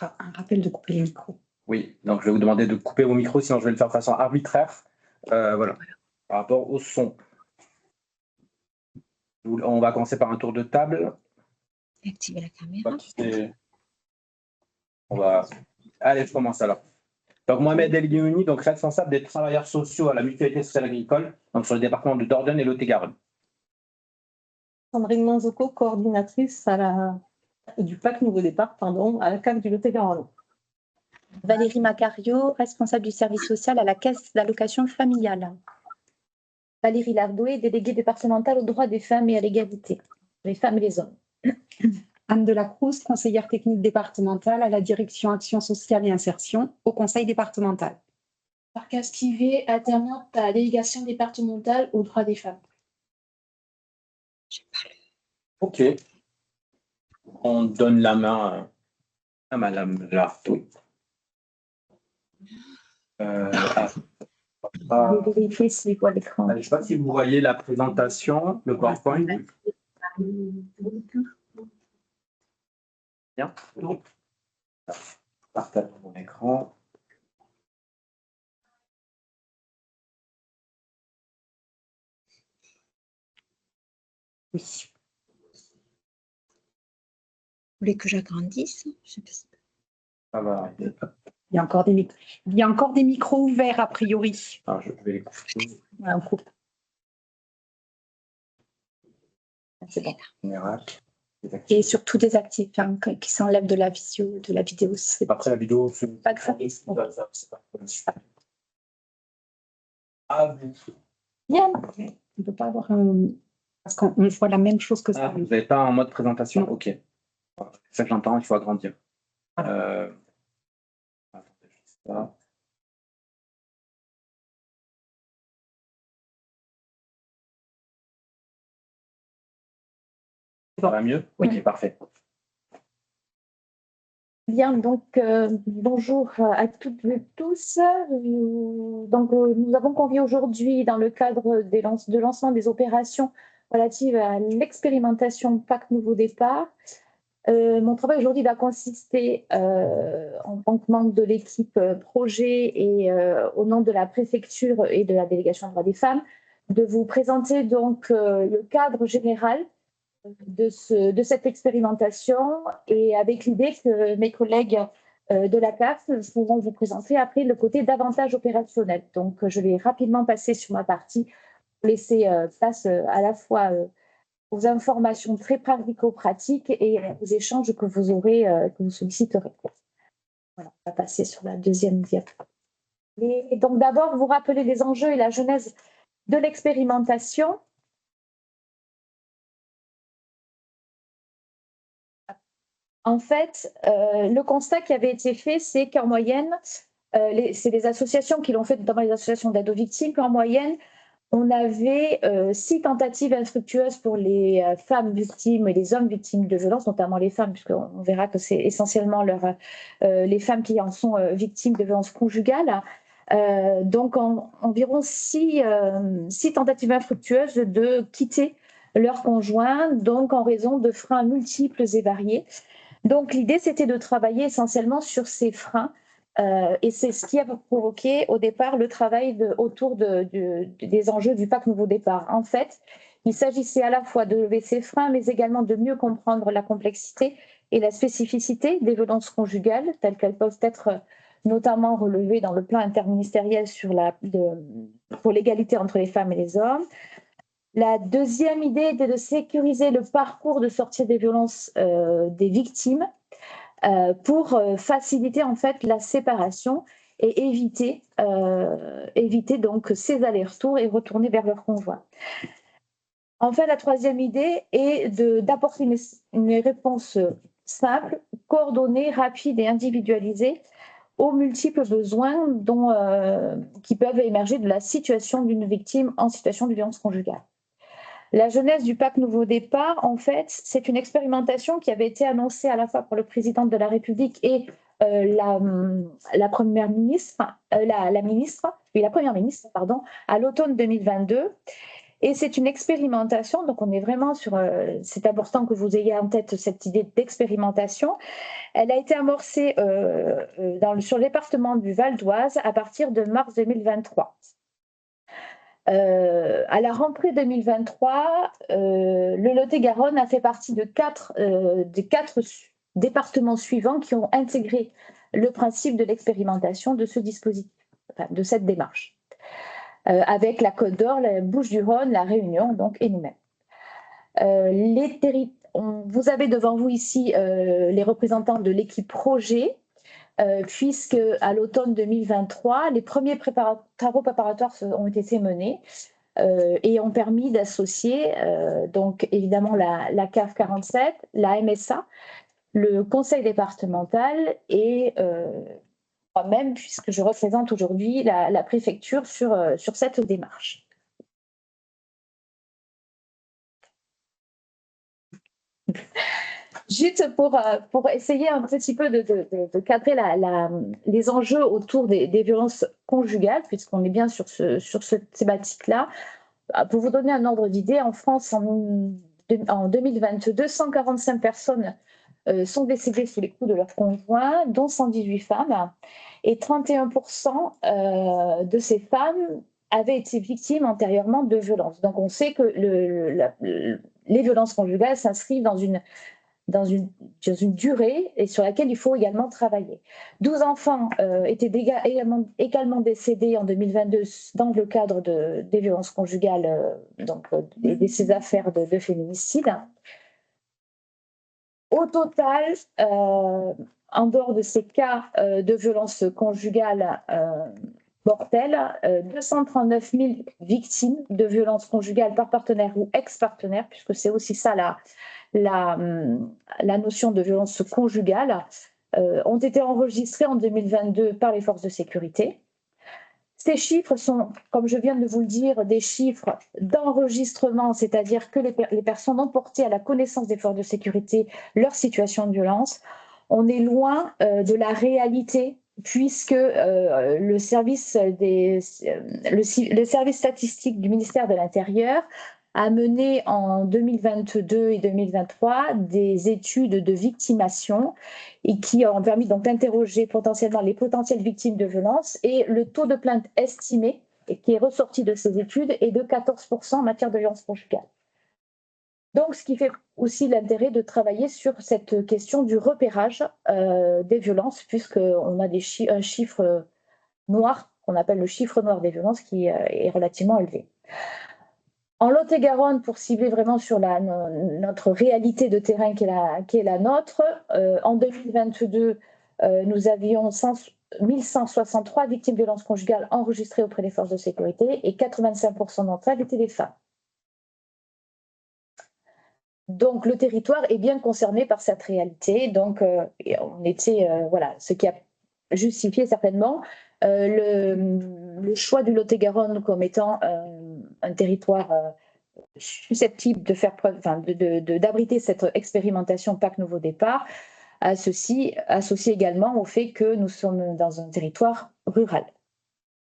Un rappel de couper les micros. Oui, donc je vais vous demander de couper vos micros, sinon je vais le faire de façon arbitraire. Voilà, par rapport au son. On va commencer par un tour de table. Activez la caméra. Allez, je commence alors. Donc Mohamed El Liouni, donc responsable des travailleurs sociaux à la Mutualité sociale agricole, donc sur le département de Dordogne et Lot-et-Garonne. Sandrine Manzoko, coordinatrice du PAC Nouveau Départ, à la CAF du Lot-et-Garonne. Valérie Macario, responsable du service social à la Caisse d'allocation familiale. Valérie Lardouet, déléguée départementale aux droits des femmes et à l'égalité, les femmes et les hommes. Anne Delacruz, conseillère technique départementale à la direction action sociale et insertion au conseil départemental. Farkas Kivé, alternante à la délégation départementale aux droits des femmes. Ok. On donne la main à Madame Lardouet. Je vais vérifier si je vois l'écran. Je ne sais pas si vous voyez la présentation, le PowerPoint. Bien. Partage mon écran. Oui. Vous voulez que j'agrandisse? Je sais pas si... Ça va. Il y a encore des micros ouverts a priori. Alors, je vais les couper. Ouais, on coupe. C'est bon. Et surtout désactive, qui s'enlève de la vidéo. Après la vidéo, c'est pas grave. Bien. On ne peut pas avoir un... Parce qu'on voit la même chose que ça. Vous n'avez pas en mode présentation? Ok. C'est ça que j'entends, il faut agrandir. Attendez, juste ça. Ça va mieux? Oui. Ok, parfait. Bien, donc bonjour à toutes et tous. Nous avons convié aujourd'hui dans le cadre de lancement des opérations relatives à l'expérimentation PAC Nouveau Départ. Mon travail aujourd'hui va consister, en tant que membre de l'équipe projet et au nom de la préfecture et de la délégation des droits des femmes, de vous présenter donc le cadre général de cette expérimentation et avec l'idée que mes collègues de la CAF pourront vous présenter après le côté davantage opérationnel. Donc, je vais rapidement passer sur ma partie pour laisser place à la fois aux informations très pratico-pratiques et aux échanges que vous aurez, que vous solliciterez. Voilà, on va passer sur la deuxième diapo. Et donc, d'abord, vous rappeler les enjeux et la genèse de l'expérimentation. En fait, le constat qui avait été fait, c'est qu'en moyenne, c'est des associations qui l'ont fait, notamment les associations d'aide aux victimes, qu'en moyenne, on avait 6 tentatives infructueuses pour les femmes victimes et les hommes victimes de violences, notamment les femmes, puisqu'on verra que c'est essentiellement les femmes qui en sont victimes de violences conjugales. Donc, environ 6 tentatives infructueuses de quitter leur conjoint, donc en raison de freins multiples et variés. Donc, l'idée, c'était de travailler essentiellement sur ces freins et c'est ce qui a provoqué au départ le travail autour des enjeux du PAC Nouveau Départ. En fait, il s'agissait à la fois de lever ces freins, mais également de mieux comprendre la complexité et la spécificité des violences conjugales, telles qu'elles peuvent être notamment relevées dans le plan interministériel pour l'égalité entre les femmes et les hommes. La deuxième idée était de sécuriser le parcours de sortie des violences des victimes pour faciliter en fait la séparation et éviter donc ces allers-retours et retourner vers leur conjoint. Enfin, la troisième idée est d'apporter une réponse simple, coordonnée, rapide et individualisée aux multiples besoins qui peuvent émerger de la situation d'une victime en situation de violence conjugale. La genèse du PAC Nouveau Départ, en fait, c'est une expérimentation qui avait été annoncée à la fois par le président de la République et la première ministre, à l'automne 2022. Et c'est une expérimentation, donc on est vraiment sur, c'est important que vous ayez en tête cette idée d'expérimentation. Elle a été amorcée sur le département du Val d'Oise à partir de mars 2023. À la rentrée 2023, le Lot-et-Garonne a fait partie des quatre départements suivants qui ont intégré le principe de l'expérimentation de ce dispositif, enfin, de cette démarche, avec la Côte d'Or, la Bouches-du-Rhône, la Réunion donc, et nous-mêmes. Vous avez devant vous ici les représentants de l'équipe projet, puisque à l'automne 2023, les premiers travaux préparatoires ont été menés et ont permis d'associer donc évidemment la CAF 47, la MSA, le conseil départemental et moi-même, puisque je représente aujourd'hui la préfecture sur cette démarche. Juste pour essayer un petit peu de cadrer les enjeux autour des violences conjugales, puisqu'on est bien sur cette thématique-là. Pour vous donner un ordre d'idée, en France, en 2022, 145 personnes sont décédées sous les coups de leur conjoint, dont 118 femmes, et 31% de ces femmes avaient été victimes antérieurement de violences. Donc on sait que les violences conjugales s'inscrivent dans une durée et sur laquelle il faut également travailler. 12 enfants étaient également décédés en 2022 dans le cadre des violences conjugales, et de ces affaires de féminicide. Au total, en dehors de ces cas de violences conjugales mortelles, 239 000 victimes de violences conjugales par partenaire ou ex-partenaire, puisque c'est aussi ça la notion de violence conjugale, ont été enregistrés en 2022 par les forces de sécurité. Ces chiffres sont, comme je viens de vous le dire, des chiffres d'enregistrement, c'est-à-dire que les personnes ont porté à la connaissance des forces de sécurité leur situation de violence. On est loin de la réalité, puisque le service statistique du ministère de l'Intérieur a mené en 2022 et 2023 des études de victimation et qui ont permis donc d'interroger potentiellement les potentielles victimes de violences, et le taux de plainte estimé et qui est ressorti de ces études est de 14% en matière de violence conjugale. Donc, ce qui fait aussi l'intérêt de travailler sur cette question du repérage des violences, puisqu'on a un chiffre noir, qu'on appelle le chiffre noir des violences, qui est relativement élevé. En Lot-et-Garonne, pour cibler vraiment sur notre réalité de terrain qui est la nôtre, en 2022, nous avions 1163 victimes de violences conjugales enregistrées auprès des forces de sécurité et 85% d'entre elles étaient des femmes. Donc le territoire est bien concerné par cette réalité. Donc on était, voilà, ce qui a justifié certainement le choix du Lot-et-Garonne comme étant un territoire susceptible de faire preuve, d'abriter cette expérimentation PAC Nouveau Départ, à ceci associé également au fait que nous sommes dans un territoire rural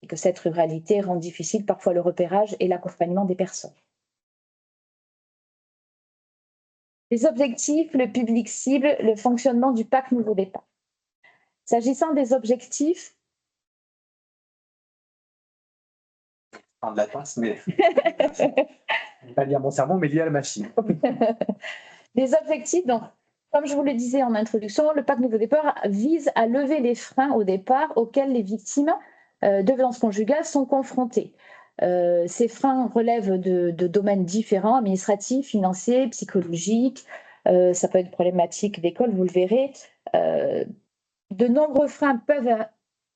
et que cette ruralité rend difficile parfois le repérage et l'accompagnement des personnes. Les objectifs, le public cible, le fonctionnement du PAC Nouveau Départ. S'agissant des objectifs, de la tasse, mais pas lié à mon cerveau, mais lié à la machine. Les objectifs, donc, comme je vous le disais en introduction, le PAC Nouveau Départ vise à lever les freins au départ auxquels les victimes de violences conjugales sont confrontées. Ces freins relèvent de domaines différents, administratifs, financiers, psychologiques. Ça peut être problématique d'école, vous le verrez. De nombreux freins peuvent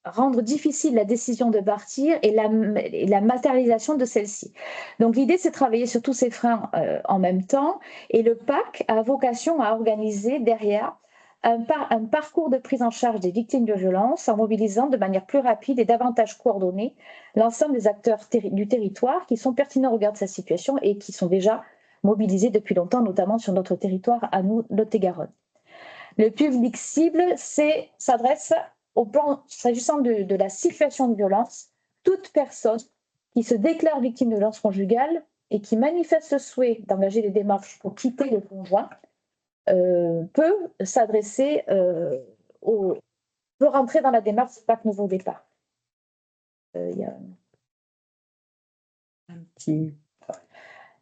rendre difficile la décision de partir et la matérialisation de celle-ci. Donc l'idée, c'est de travailler sur tous ces freins en même temps, et le PAC a vocation à organiser derrière un parcours de prise en charge des victimes de violences en mobilisant de manière plus rapide et davantage coordonnée l'ensemble des acteurs du territoire qui sont pertinents au regard de sa situation et qui sont déjà mobilisés depuis longtemps, notamment sur notre territoire à nous, Lot-et-Garonne. Le public cible s'adresse au plan, s'agissant de la situation de violence, toute personne qui se déclare victime de violence conjugale et qui manifeste le souhait d'engager des démarches pour quitter le conjoint peut s'adresser peut rentrer dans la démarche du PAC Nouveau Départ. Il y a un petit...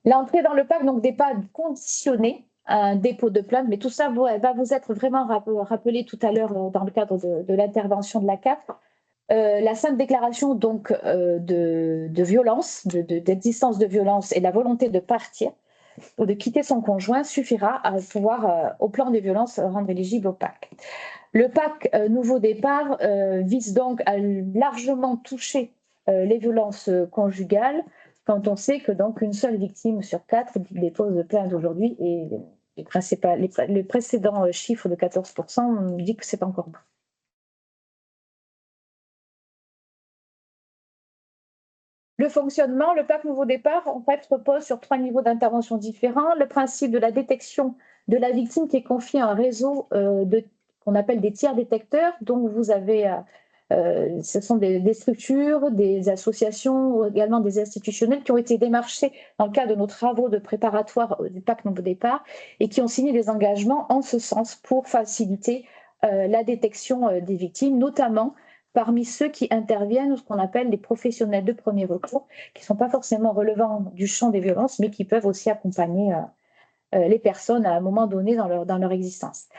L'entrée dans le PAC donc, n'est pas conditionnée à un dépôt de plainte, mais tout ça va vous être vraiment rappelé tout à l'heure dans le cadre de l'intervention de la CAF. La simple déclaration donc de violence, d'existence de violence et la volonté de partir ou de quitter son conjoint suffira à pouvoir, au plan des violences, rendre éligible au PAC. Le PAC Nouveau Départ vise donc à largement toucher les violences conjugales quand on sait que donc une seule victime sur 4 dépose plainte aujourd'hui et les précédents chiffres de 14% dit que c'est encore bon. Le fonctionnement, le PAC Nouveau Départ, en fait, repose sur 3 niveaux d'intervention différents. Le principe de la détection de la victime qui est confié à un réseau qu'on appelle des tiers détecteurs. Donc, vous avez, ce sont des structures, des associations, ou également des institutionnels qui ont été démarchés dans le cadre de nos travaux de préparatoire du PAC Nouveau Départ et qui ont signé des engagements en ce sens pour faciliter la détection des victimes, notamment parmi ceux qui interviennent, ce qu'on appelle les professionnels de premier recours, qui ne sont pas forcément relevant du champ des violences, mais qui peuvent aussi accompagner les personnes à un moment donné dans leur existence.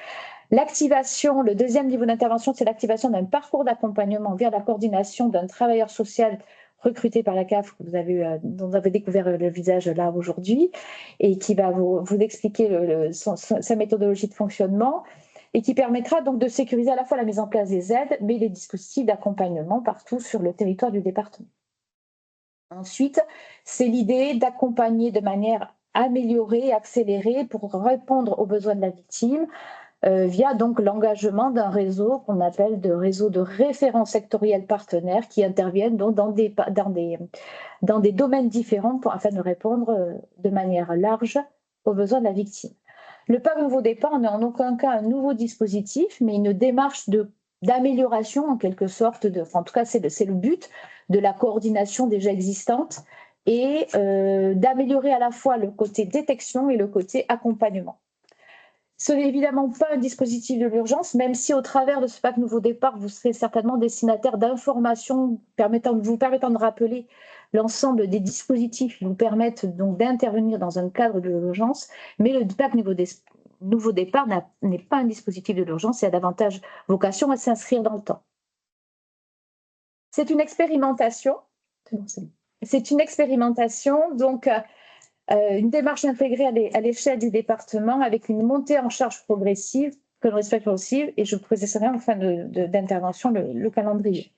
L'activation, le deuxième niveau d'intervention, c'est l'activation d'un parcours d'accompagnement via la coordination d'un travailleur social recruté par la CAF, dont vous avez découvert le visage là aujourd'hui, et qui va vous expliquer sa méthodologie de fonctionnement, et qui permettra donc de sécuriser à la fois la mise en place des aides, mais les dispositifs d'accompagnement partout sur le territoire du département. Ensuite, c'est l'idée d'accompagner de manière améliorée, accélérée, pour répondre aux besoins de la victime, via donc l'engagement d'un réseau qu'on appelle de réseau de référents sectoriels partenaires qui interviennent donc dans des domaines différents afin de répondre de manière large aux besoins de la victime. Le PAC Nouveau Départ n'est en aucun cas un nouveau dispositif, mais une démarche d'amélioration en quelque sorte, en tout cas c'est le but de la coordination déjà existante et d'améliorer à la fois le côté détection et le côté accompagnement. Ce n'est évidemment pas un dispositif de l'urgence, même si au travers de ce PAC Nouveau Départ, vous serez certainement destinataire d'informations vous permettant de rappeler l'ensemble des dispositifs qui vous permettent donc d'intervenir dans un cadre de l'urgence. Mais le PAC Nouveau Départ n'est pas un dispositif de l'urgence et a davantage vocation à s'inscrire dans le temps. C'est une expérimentation. Donc une démarche intégrée à l'échelle du département avec une montée en charge progressive que l'on respecte aussi, et je vous préciserai en fin d'intervention le calendrier.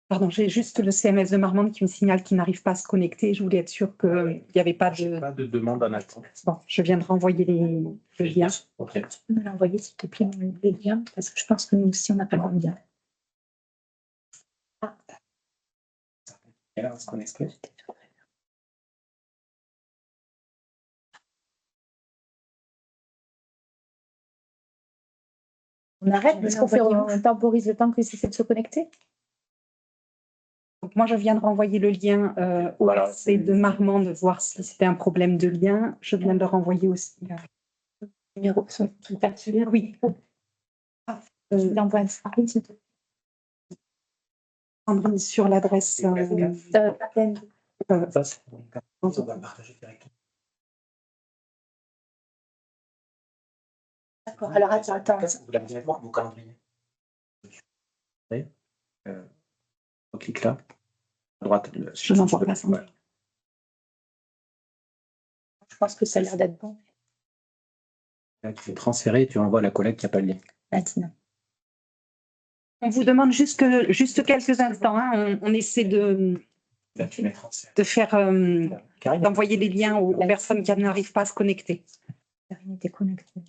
Pardon, j'ai juste le CMS de Marmande qui me signale qu'il n'arrive pas à se connecter. Je voulais être sûre qu'il n'y avait pas de demande en attente. Bon, je viens de renvoyer le lien. Ok. Tu peux me l'envoyer, s'il te plaît, le lien, parce que je pense que nous aussi, on n'a pas le lien. Ah. Et là, on se connecte. On arrête, parce qu'on temporise le temps qu'ils essaient de se connecter. Donc moi, je viens de renvoyer le lien au RC de Marmande, voir si c'était un problème de lien. Je viens de le renvoyer aussi. Numéro, Oui. Sandrine, sur l'adresse. Ça, c'est bon. On va partager directement. D'accord, alors attends. Vous l'avez directement, vos calendriers. On clique là. À droite. Je n'en vois pas, Sandrine. Je pense que ça a l'air d'être bon. Là, tu fais transférer et tu envoies à la collègue qui n'a pas le lien. Maintenant. On vous demande juste quelques instants. Hein. On essaie de faire d'envoyer les liens aux personnes qui n'arrivent pas à se connecter. Karine était connectée.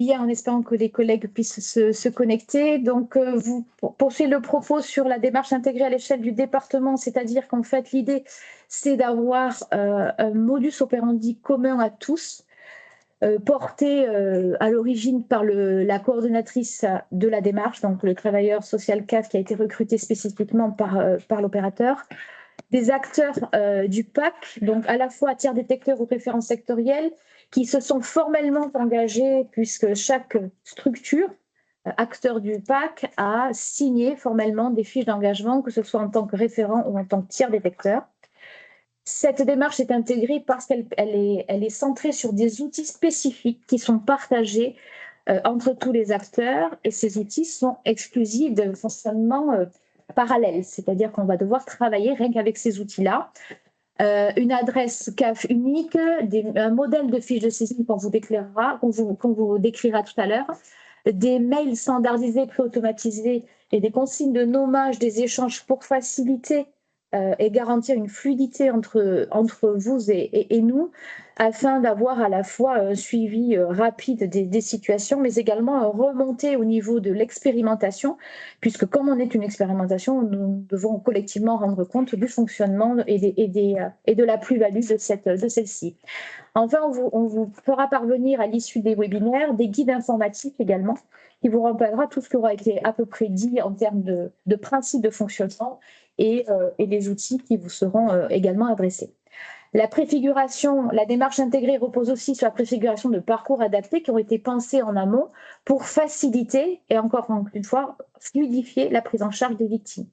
en espérant que les collègues puissent se connecter. Donc, vous poursuivez le propos sur la démarche intégrée à l'échelle du département, c'est-à-dire qu'en fait, l'idée, c'est d'avoir un modus operandi commun à tous, porté à l'origine par la coordonnatrice de la démarche, donc le travailleur social CAF qui a été recruté spécifiquement par l'opérateur, des acteurs du PAC, donc à la fois tiers détecteurs ou références sectorielles, qui se sont formellement engagés puisque chaque structure, acteur du PAC, a signé formellement des fiches d'engagement, que ce soit en tant que référent ou en tant que tiers détecteur. Cette démarche est intégrée parce qu'elle est centrée sur des outils spécifiques qui sont partagés entre tous les acteurs, et ces outils sont exclusifs de fonctionnement parallèle, c'est-à-dire qu'on va devoir travailler rien qu'avec ces outils-là. Une adresse CAF unique, un modèle de fiche de saisine qu'on vous décrira tout à l'heure, des mails standardisés pré-automatisés et des consignes de nommage des échanges pour faciliter et garantir une fluidité entre vous et nous, afin d'avoir à la fois un suivi rapide des situations, mais également remonter au niveau de l'expérimentation, puisque comme on est une expérimentation, nous devons collectivement rendre compte du fonctionnement et de la plus-value de celle-ci. Enfin, on vous fera parvenir à l'issue des webinaires des guides informatiques également, qui vous rappellera tout ce qui aura été à peu près dit en termes de principes de fonctionnement et les outils qui vous seront également adressés. La préfiguration, la démarche intégrée repose aussi sur la préfiguration de parcours adaptés qui ont été pensés en amont pour faciliter et encore une fois fluidifier la prise en charge des victimes.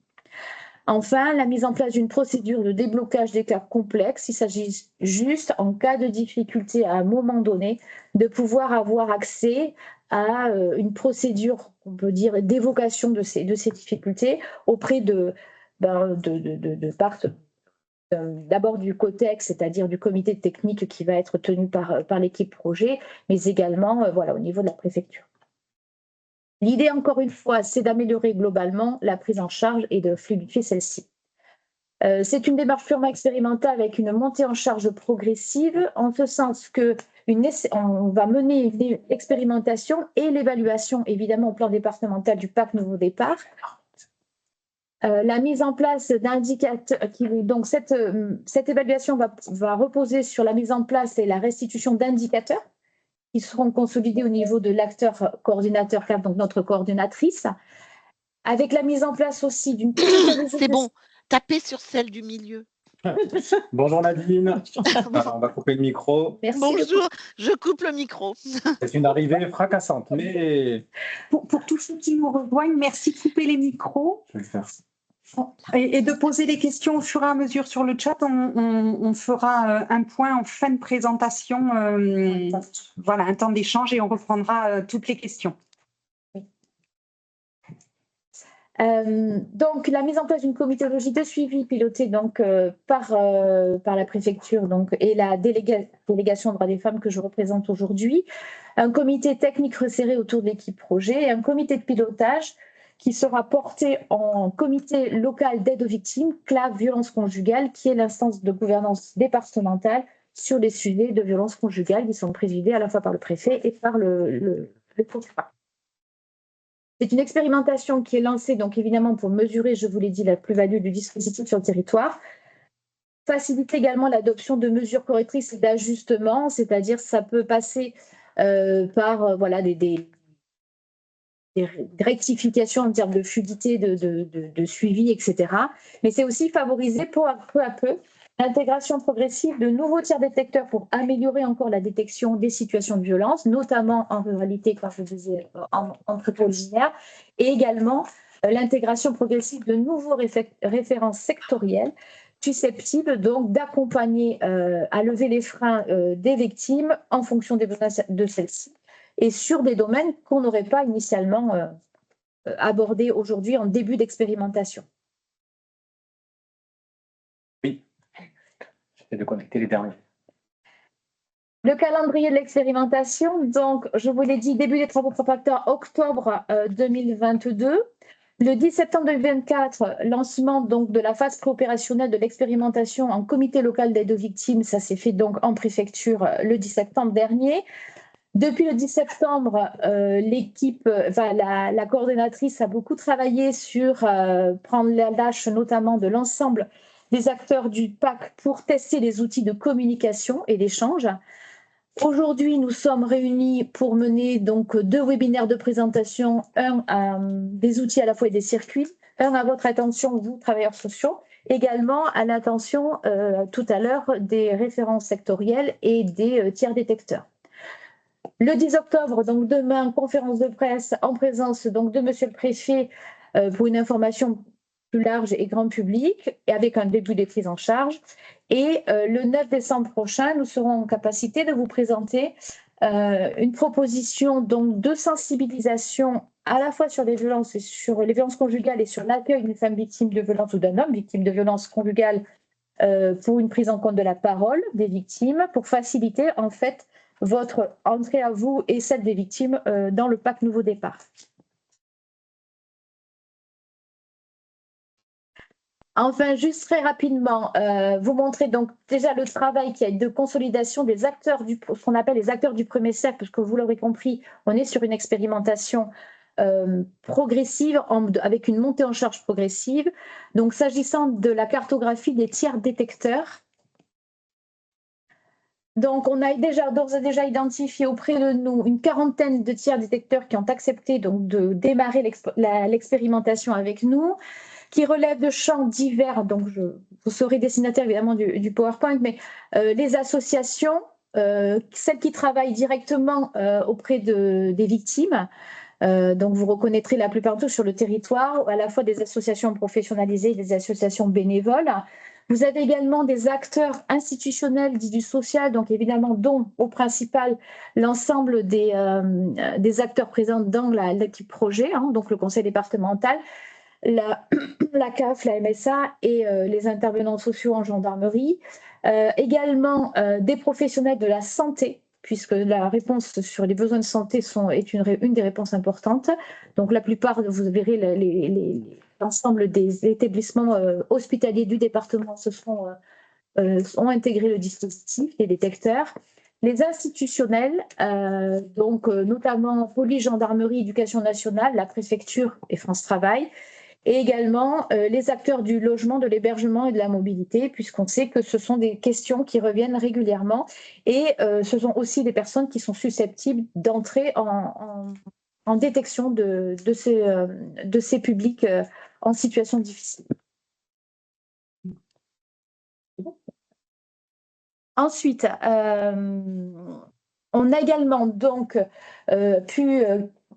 Enfin, la mise en place d'une procédure de déblocage des cas complexes. Il s'agit juste, en cas de difficulté à un moment donné, de pouvoir avoir accès à une procédure, on peut dire, d'évocation de ces difficultés auprès d'abord du COTEX, c'est-à-dire du comité technique qui va être tenu par l'équipe projet, mais également au niveau de la préfecture. L'idée, encore une fois, c'est d'améliorer globalement la prise en charge et de fluidifier celle-ci. C'est une démarche purement expérimentale avec une montée en charge progressive, en ce sens qu'on va mener une expérimentation et l'évaluation, évidemment, au plan départemental du PAC Nouveau Départ. La mise en place d'indicateurs, donc cette évaluation va reposer sur la mise en place et la restitution d'indicateurs qui seront consolidés au niveau de l'acteur coordinateur CAF, donc notre coordinatrice, avec la mise en place aussi d'une... C'est bon, tapez sur celle du milieu. Bonjour Nadine. Alors, on va couper le micro. Merci. Bonjour, je coupe le micro. C'est une arrivée fracassante, mais... Pour tous ceux qui nous rejoignent, merci de couper les micros. Je vais le faire. Et de poser les questions au fur et à mesure sur le chat. On fera un point en fin de présentation, un temps d'échange, et on reprendra toutes les questions. Donc, la mise en place d'une comitologie de suivi pilotée donc, par la préfecture et la délégation droits des femmes que je représente aujourd'hui, un comité technique resserré autour de l'équipe projet et un comité de pilotage qui sera porté en comité local d'aide aux victimes, CLAV violence conjugale, qui est l'instance de gouvernance départementale sur les sujets de violence conjugale qui sont présidés à la fois par le préfet et par le procureur. C'est une expérimentation qui est lancée, donc évidemment pour mesurer, je vous l'ai dit, la plus-value du dispositif sur le territoire. Faciliter également l'adoption de mesures correctrices et d'ajustement, c'est-à-dire ça peut passer par des rectifications en termes de fluidité, de suivi, etc. Mais c'est aussi favoriser peu à peu l'intégration progressive de nouveaux tiers détecteurs pour améliorer encore la détection des situations de violence, notamment en ruralité, comme je vous disais, en préliminaire, et également l'intégration progressive de nouveaux références sectorielles susceptibles donc d'accompagner à lever les freins des victimes en fonction des besoins de celles-ci et sur des domaines qu'on n'aurait pas initialement abordés aujourd'hui en début d'expérimentation. J'essaie de connecter les derniers. Le calendrier de l'expérimentation, donc je vous l'ai dit, début des travaux préparatoires octobre 2022. Le 10 septembre 2024, lancement donc de la phase préopérationnelle de l'expérimentation en comité local d'aide aux victimes. Ça s'est fait donc en préfecture le 10 septembre dernier. Depuis le 10 septembre, la coordonnatrice a beaucoup travaillé sur prendre la tâche notamment de l'ensemble des acteurs du PAC pour tester les outils de communication et d'échange. Aujourd'hui, nous sommes réunis pour mener donc 2 webinaires de présentation, un des outils à la fois et des circuits, un à votre attention, vous, travailleurs sociaux, également à l'attention tout à l'heure des référents sectoriels et des tiers détecteurs. Le 10 octobre, donc demain, conférence de presse en présence donc, de Monsieur le Préfet pour une information plus large et grand public et avec un début des prises en charge. Et le 9 décembre prochain, nous serons en capacité de vous présenter une proposition donc, de sensibilisation à la fois sur les violences conjugales et sur l'accueil d'une femme victime de violence ou d'un homme victime de violence conjugale pour une prise en compte de la parole des victimes, pour faciliter en fait votre entrée à vous et celle des victimes dans le PAC Nouveau Départ. Enfin, juste très rapidement, vous montrer donc déjà le travail qui est de consolidation des acteurs ce qu'on appelle les acteurs du premier cercle, parce que vous l'aurez compris, on est sur une expérimentation progressive avec une montée en charge progressive. Donc, s'agissant de la cartographie des tiers détecteurs, donc on a d'ores et déjà identifié auprès de nous une quarantaine de tiers détecteurs qui ont accepté donc de démarrer l'expérimentation avec nous, qui relèvent de champs divers, donc vous serez destinataire évidemment du PowerPoint, mais les associations, celles qui travaillent directement auprès des victimes, donc vous reconnaîtrez la plupart d'eux sur le territoire, à la fois des associations professionnalisées et des associations bénévoles. Vous avez également des acteurs institutionnels dits du social, donc évidemment dont au principal l'ensemble des acteurs présents dans l'équipe projet, hein, donc le conseil départemental, la CAF, la MSA et les intervenants sociaux en gendarmerie. Également des professionnels de la santé, puisque la réponse sur les besoins de santé est une des réponses importantes. Donc la plupart, vous verrez l'ensemble des établissements hospitaliers du département ont intégré le dispositif, les détecteurs. Les institutionnels, notamment police, gendarmerie, éducation nationale, la préfecture et France Travail, et également les acteurs du logement, de l'hébergement et de la mobilité, puisqu'on sait que ce sont des questions qui reviennent régulièrement et ce sont aussi des personnes qui sont susceptibles d'entrer en détection de ces publics en situation difficile. Ensuite, on a également donc pu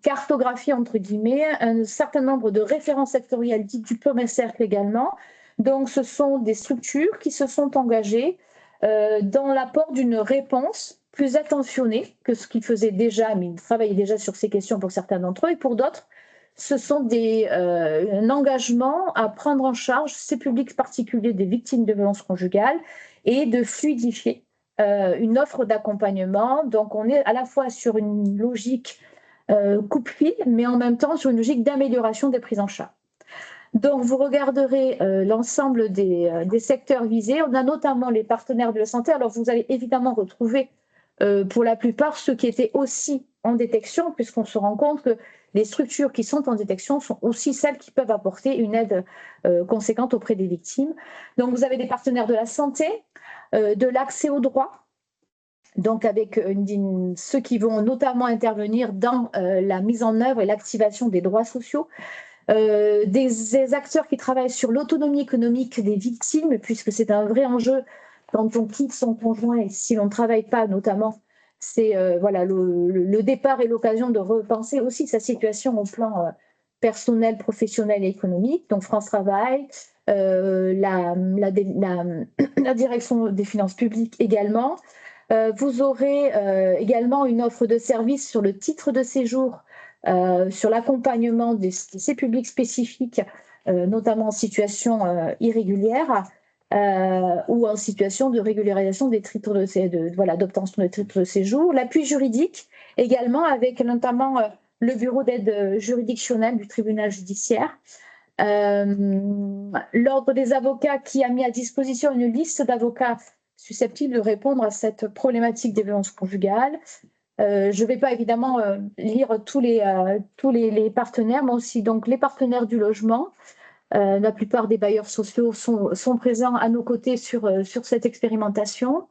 cartographier, entre guillemets, un certain nombre de références sectorielles dites du premier cercle également. Donc, ce sont des structures qui se sont engagées dans l'apport d'une réponse plus attentionnée que ce qu'ils faisaient déjà, mais ils travaillaient déjà sur ces questions pour certains d'entre eux, et pour d'autres, ce sont un engagement à prendre en charge ces publics particuliers des victimes de violences conjugales et de fluidifier une offre d'accompagnement. Donc, on est à la fois sur une logique coupe-fil, mais en même temps sur une logique d'amélioration des prises en charge. Donc, vous regarderez l'ensemble des secteurs visés. On a notamment les partenaires de la santé. Alors, vous allez évidemment retrouver pour la plupart ceux qui étaient aussi en détection, puisqu'on se rend compte que les structures qui sont en détection sont aussi celles qui peuvent apporter une aide conséquente auprès des victimes. Donc, vous avez des partenaires de la santé, de l'accès aux droits, donc avec ceux qui vont notamment intervenir dans la mise en œuvre et l'activation des droits sociaux, des acteurs qui travaillent sur l'autonomie économique des victimes, puisque c'est un vrai enjeu quand on quitte son conjoint et si l'on ne travaille pas notamment, c'est le départ et l'occasion de repenser aussi sa situation au plan personnel, professionnel et économique. Donc France Travail, la direction des finances publiques également. Vous aurez également une offre de services sur le titre de séjour, sur l'accompagnement de ces publics spécifiques, notamment en situation irrégulière ou en situation de régularisation des titres d'obtention de titres de séjour. L'appui juridique également, avec notamment le bureau d'aide juridictionnelle du tribunal judiciaire. L'ordre des avocats qui a mis à disposition une liste d'avocats susceptibles de répondre à cette problématique des violences conjugales. Je ne vais pas évidemment lire tous les partenaires, mais aussi donc, les partenaires du logement. La plupart des bailleurs sociaux sont présents à nos côtés sur cette expérimentation.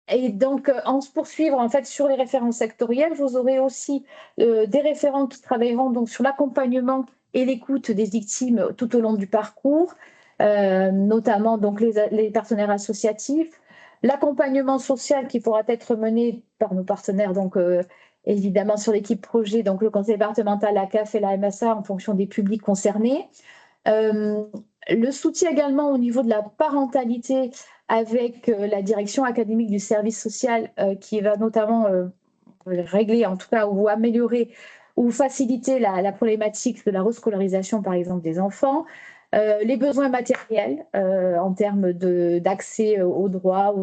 Et donc, en se poursuivre en fait sur les référents sectoriels, vous aurez aussi des référents qui travailleront donc sur l'accompagnement et l'écoute des victimes tout au long du parcours, notamment donc les partenaires associatifs, l'accompagnement social qui pourra être mené par nos partenaires, donc évidemment sur l'équipe projet, donc le conseil départemental, la CAF et la MSA en fonction des publics concernés. Le soutien également au niveau de la parentalité avec la direction académique du service social qui va notamment régler en tout cas ou améliorer ou faciliter la problématique de la rescolarisation par exemple des enfants, les besoins matériels en termes d'accès aux droits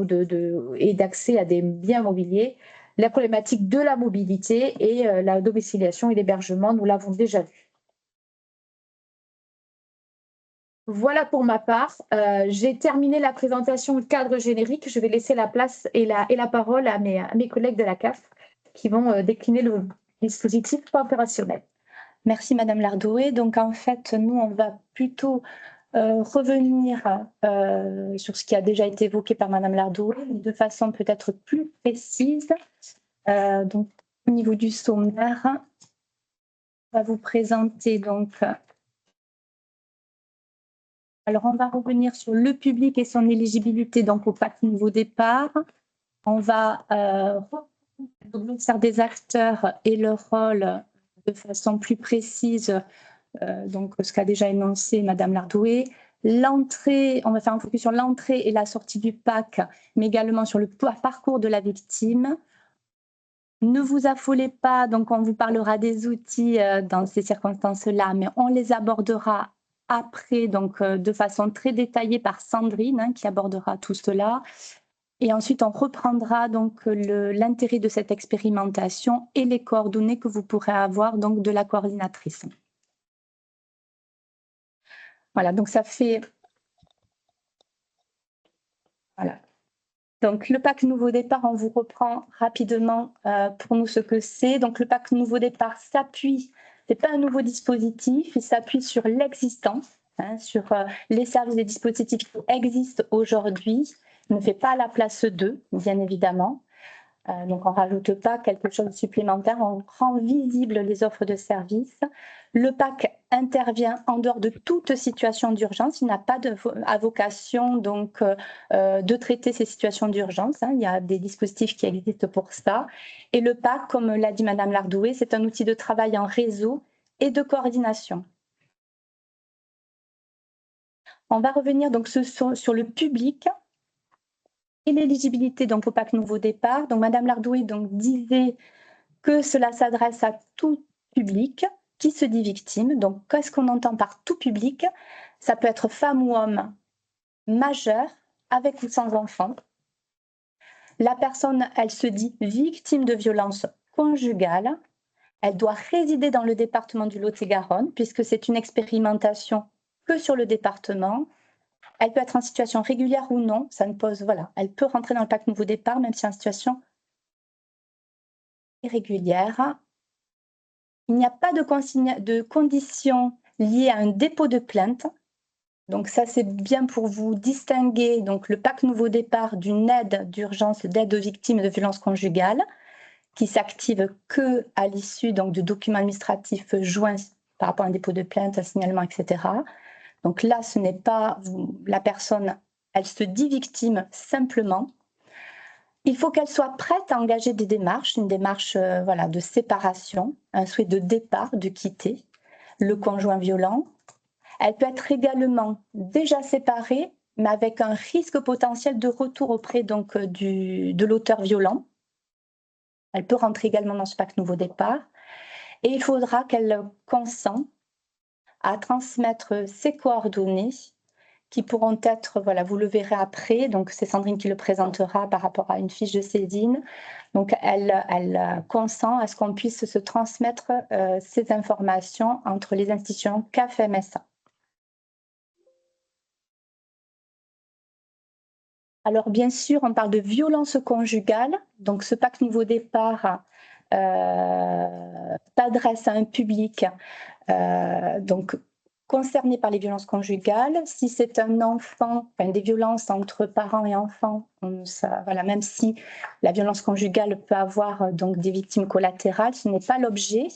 et d'accès à des biens mobiliers, la problématique de la mobilité et la domiciliation et l'hébergement, nous l'avons déjà vu. Voilà pour ma part. J'ai terminé la présentation cadre générique. Je vais laisser la place et la parole à mes collègues de la CAF qui vont décliner le dispositif opérationnel. Merci Madame Lardoué. Donc en fait, nous, on va plutôt revenir sur ce qui a déjà été évoqué par Madame Lardoué, mais de façon peut-être plus précise. Donc au niveau du sommaire, on va vous présenter donc... Alors, on va revenir sur le public et son éligibilité donc au PAC Nouveau Départ. On va faire des acteurs et leur rôle de façon plus précise, donc ce qu'a déjà énoncé Madame Lardoué. L'entrée, on va faire un focus sur l'entrée et la sortie du PAC, mais également sur le parcours de la victime. Ne vous affolez pas, donc on vous parlera des outils dans ces circonstances-là, mais on les abordera après, donc de façon très détaillée par Sandrine, qui abordera tout cela. Et ensuite, on reprendra donc l'intérêt de cette expérimentation et les coordonnées que vous pourrez avoir donc de la coordinatrice. Voilà, donc ça fait... Voilà. Donc, le PAC Nouveau Départ, on vous reprend rapidement pour nous ce que c'est. Donc, le PAC Nouveau Départ s'appuie, ce n'est pas un nouveau dispositif, il s'appuie sur l'existant, sur les services et dispositifs qui existent aujourd'hui. Il ne fait pas la place d'eux, bien évidemment. Donc, on ne rajoute pas quelque chose de supplémentaire, on rend visible les offres de services. Le PAC intervient en dehors de toute situation d'urgence. Il n'a pas à vocation donc, de traiter ces situations d'urgence. Il y a des dispositifs qui existent pour ça. Et le PAC, comme l'a dit Madame Lardoué, c'est un outil de travail en réseau et de coordination. On va revenir donc sur le public et l'éligibilité donc au PAC Nouveau Départ. Donc Madame Lardoué donc disait que cela s'adresse à tout public qui se dit victime. Donc qu'est-ce qu'on entend par tout public? Ça peut être femme ou homme majeur, avec ou sans enfant. La personne, elle se dit victime de violence conjugale. Elle doit résider dans le département du Lot-et-Garonne, puisque c'est une expérimentation que sur le département. Elle peut être en situation régulière ou non, ça ne pose, voilà. Elle peut rentrer dans le PAC Nouveau Départ, même si en situation irrégulière. Il n'y a pas de conditions liées à un dépôt de plainte. Donc ça, c'est bien pour vous distinguer donc, le PAC Nouveau Départ d'une aide d'urgence d'aide aux victimes de violences conjugales qui s'active qu'à l'issue du document administratif joint par rapport à un dépôt de plainte, un signalement, etc. Donc là, ce n'est pas la personne, elle se dit victime simplement. Il faut qu'elle soit prête à engager des démarches, une démarche voilà, de séparation, un souhait de départ, de quitter le conjoint violent. Elle peut être également déjà séparée, mais avec un risque potentiel de retour auprès donc, de l'auteur violent. Elle peut rentrer également dans ce PAC Nouveau Départ. Et il faudra qu'elle consente à transmettre ses coordonnées qui pourront être, voilà, vous le verrez après, donc c'est Sandrine qui le présentera par rapport à une fiche de saisine. Donc elle consent à ce qu'on puisse se transmettre ces informations entre les institutions CAF et MSA. Alors, bien sûr, on parle de violence conjugale. Donc, ce pacte Nouveau Départ s'adresse à un public donc, concerné par les violences conjugales. Si c'est un enfant, enfin, des violences entre parents et enfants, voilà, même si la violence conjugale peut avoir donc, des victimes collatérales, ce n'est pas l'objet.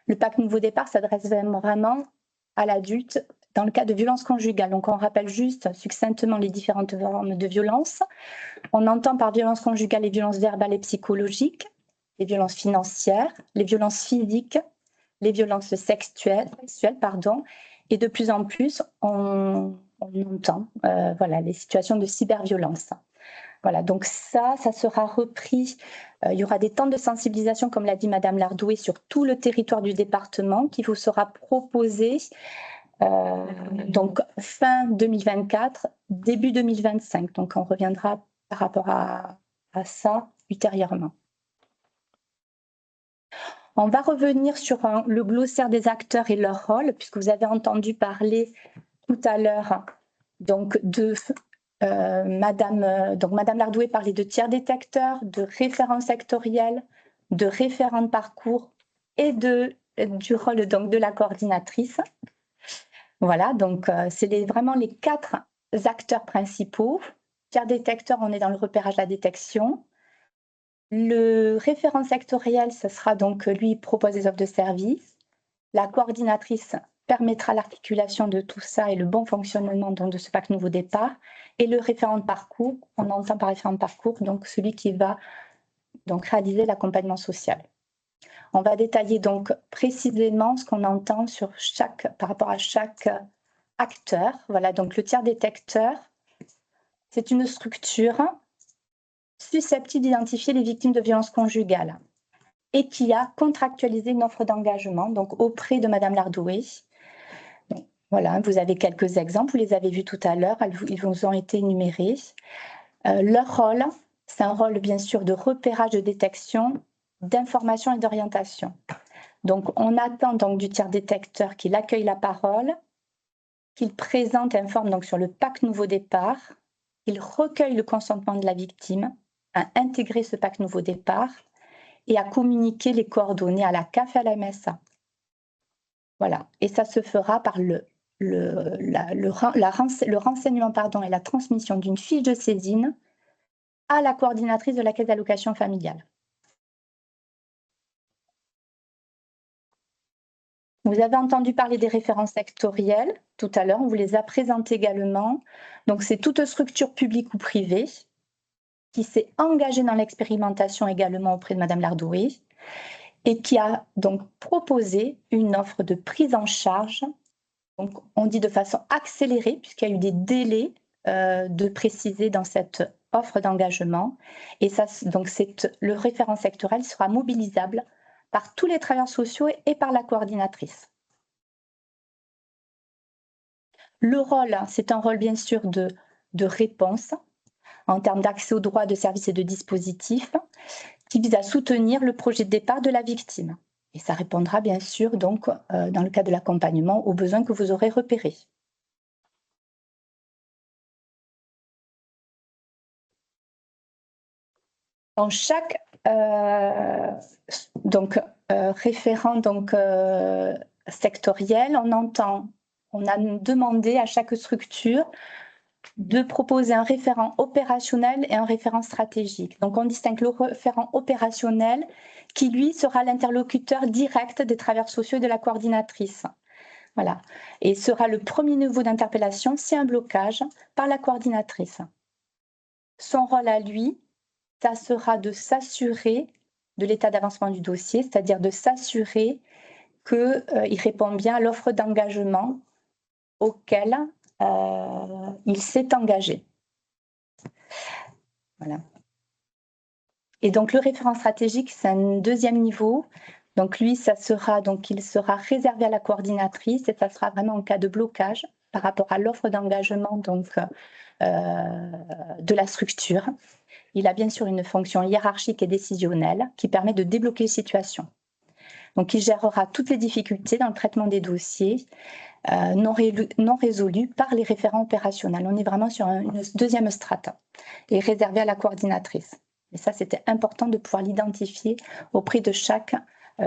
Le pacte Nouveau Départ s'adresse vraiment à l'adulte dans le cas de violence conjugale. Donc, on rappelle juste succinctement les différentes formes de violence. On entend par violence conjugale les violences verbales et psychologiques, les violences financières, les violences physiques, les violences sexuelles, et de plus en plus, on entend voilà, les situations de cyberviolence. Voilà, donc ça sera repris. Il y aura des temps de sensibilisation, comme l'a dit Madame Lardoué, sur tout le territoire du département qui vous sera proposé donc fin 2024, début 2025. Donc on reviendra par rapport à ça ultérieurement. On va revenir sur le glossaire des acteurs et leur rôle, puisque vous avez entendu parler tout à l'heure donc de Madame Lardoué parlait de tiers détecteurs, de référents sectoriels, de référents de parcours et du rôle donc de la coordinatrice. Voilà, donc c'est vraiment les 4 acteurs principaux. Tiers détecteur, on est dans le repérage, la détection. Le référent sectoriel, ce sera donc lui propose des offres de services. La coordinatrice permettra l'articulation de tout ça et le bon fonctionnement donc, de ce pacte Nouveau Départ. Et le référent de parcours, on entend par référent de parcours donc celui qui va donc réaliser l'accompagnement social. On va détailler donc précisément ce qu'on entend par rapport à chaque acteur. Voilà, donc le tiers détecteur, c'est une structure susceptible d'identifier les victimes de violences conjugales et qui a contractualisé une offre d'engagement donc auprès de Madame Lardoué. Voilà, vous avez quelques exemples, vous les avez vus tout à l'heure, ils vous ont été énumérés. Leur rôle, c'est un rôle bien sûr de repérage, de détection, d'information et d'orientation. Donc on attend donc du tiers détecteur qu'il accueille la parole, qu'il présente et informe donc sur le pacte Nouveau Départ, qu'il recueille le consentement de la victime à intégrer ce pacte Nouveau Départ et à communiquer les coordonnées à la CAF et à la MSA. Voilà, et ça se fera par le renseignement et la transmission d'une fiche de saisine à la coordinatrice de la caisse d'allocation familiale. Vous avez entendu parler des références sectorielles tout à l'heure, on vous les a présentées également. Donc c'est toute structure publique ou privée qui s'est engagée dans l'expérimentation également auprès de Madame Lardoué et qui a donc proposé une offre de prise en charge. Donc on dit de façon accélérée puisqu'il y a eu des délais de préciser dans cette offre d'engagement. Et ça, donc le référent sectoriel sera mobilisable par tous les travailleurs sociaux et par la coordinatrice. Le rôle, c'est un rôle bien sûr de réponse en termes d'accès aux droits, de services et de dispositifs qui vise à soutenir le projet de départ de la victime. Et ça répondra bien sûr donc dans le cas de l'accompagnement aux besoins que vous aurez repérés. Dans chaque référent sectoriel, on a demandé à chaque structure de proposer un référent opérationnel et un référent stratégique. Donc on distingue le référent opérationnel qui lui sera l'interlocuteur direct des travailleurs sociaux et de la coordinatrice. Voilà. Et sera le premier niveau d'interpellation si un blocage par la coordinatrice. Son rôle à lui, ça sera de s'assurer de l'état d'avancement du dossier, c'est-à-dire de s'assurer qu'il répond bien à l'offre d'engagement auquel il s'est engagé. Voilà. Et donc le référent stratégique, c'est un deuxième niveau. Donc lui, il sera réservé à la coordinatrice et ça sera vraiment en cas de blocage par rapport à l'offre d'engagement de la structure. Il a bien sûr une fonction hiérarchique et décisionnelle qui permet de débloquer les situations. Donc, il gérera toutes les difficultés dans le traitement des dossiers non résolus par les référents opérationnels. On est vraiment sur une deuxième strate et réservé à la coordinatrice. Et ça, c'était important de pouvoir l'identifier auprès de chaque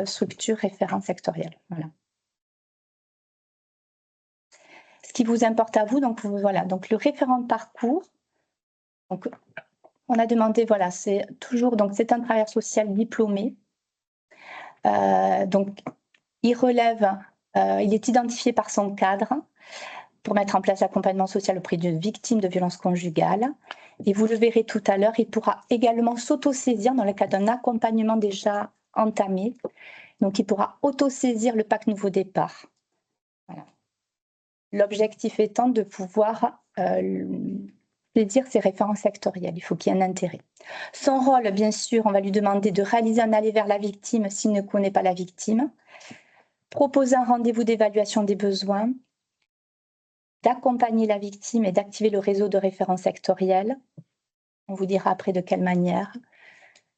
structure référent sectorielle. Voilà. Ce qui vous importe à vous, donc voilà, donc le référent de parcours. Donc, on a demandé, voilà, c'est toujours, donc c'est un travailleur social diplômé. Donc, il relève, il est identifié par son cadre pour mettre en place l'accompagnement social auprès d'une victime de violences conjugales. Et vous le verrez tout à l'heure, il pourra également s'autosaisir dans le cas d'un accompagnement déjà entamé. Donc, il pourra autosaisir le PAC Nouveau Départ. Voilà. L'objectif étant de pouvoir saisir ses références sectorielles. Il faut qu'il y ait un intérêt. Son rôle, bien sûr, on va lui demander de réaliser un aller vers la victime s'il ne connaît pas la victime, proposer un rendez-vous d'évaluation des besoins, d'accompagner la victime et d'activer le réseau de références sectorielles. On vous dira après de quelle manière.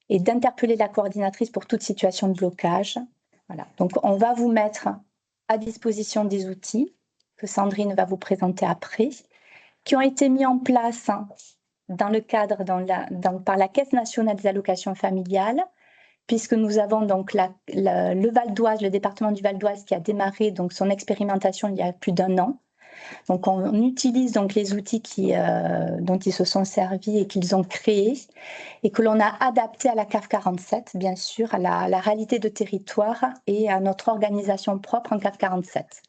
Et d'interpeller la coordinatrice pour toute situation de blocage. Voilà. Donc, on va vous mettre à disposition des outils que Sandrine va vous présenter après, qui ont été mis en place dans le cadre par la Caisse nationale des allocations familiales, puisque nous avons donc le Val d'Oise, le département du Val d'Oise qui a démarré donc son expérimentation il y a plus d'1 an. Donc on utilise donc les outils dont ils se sont servis et qu'ils ont créés et que l'on a adapté à la CAF 47, bien sûr, à la réalité de territoire et à notre organisation propre en CAF 47.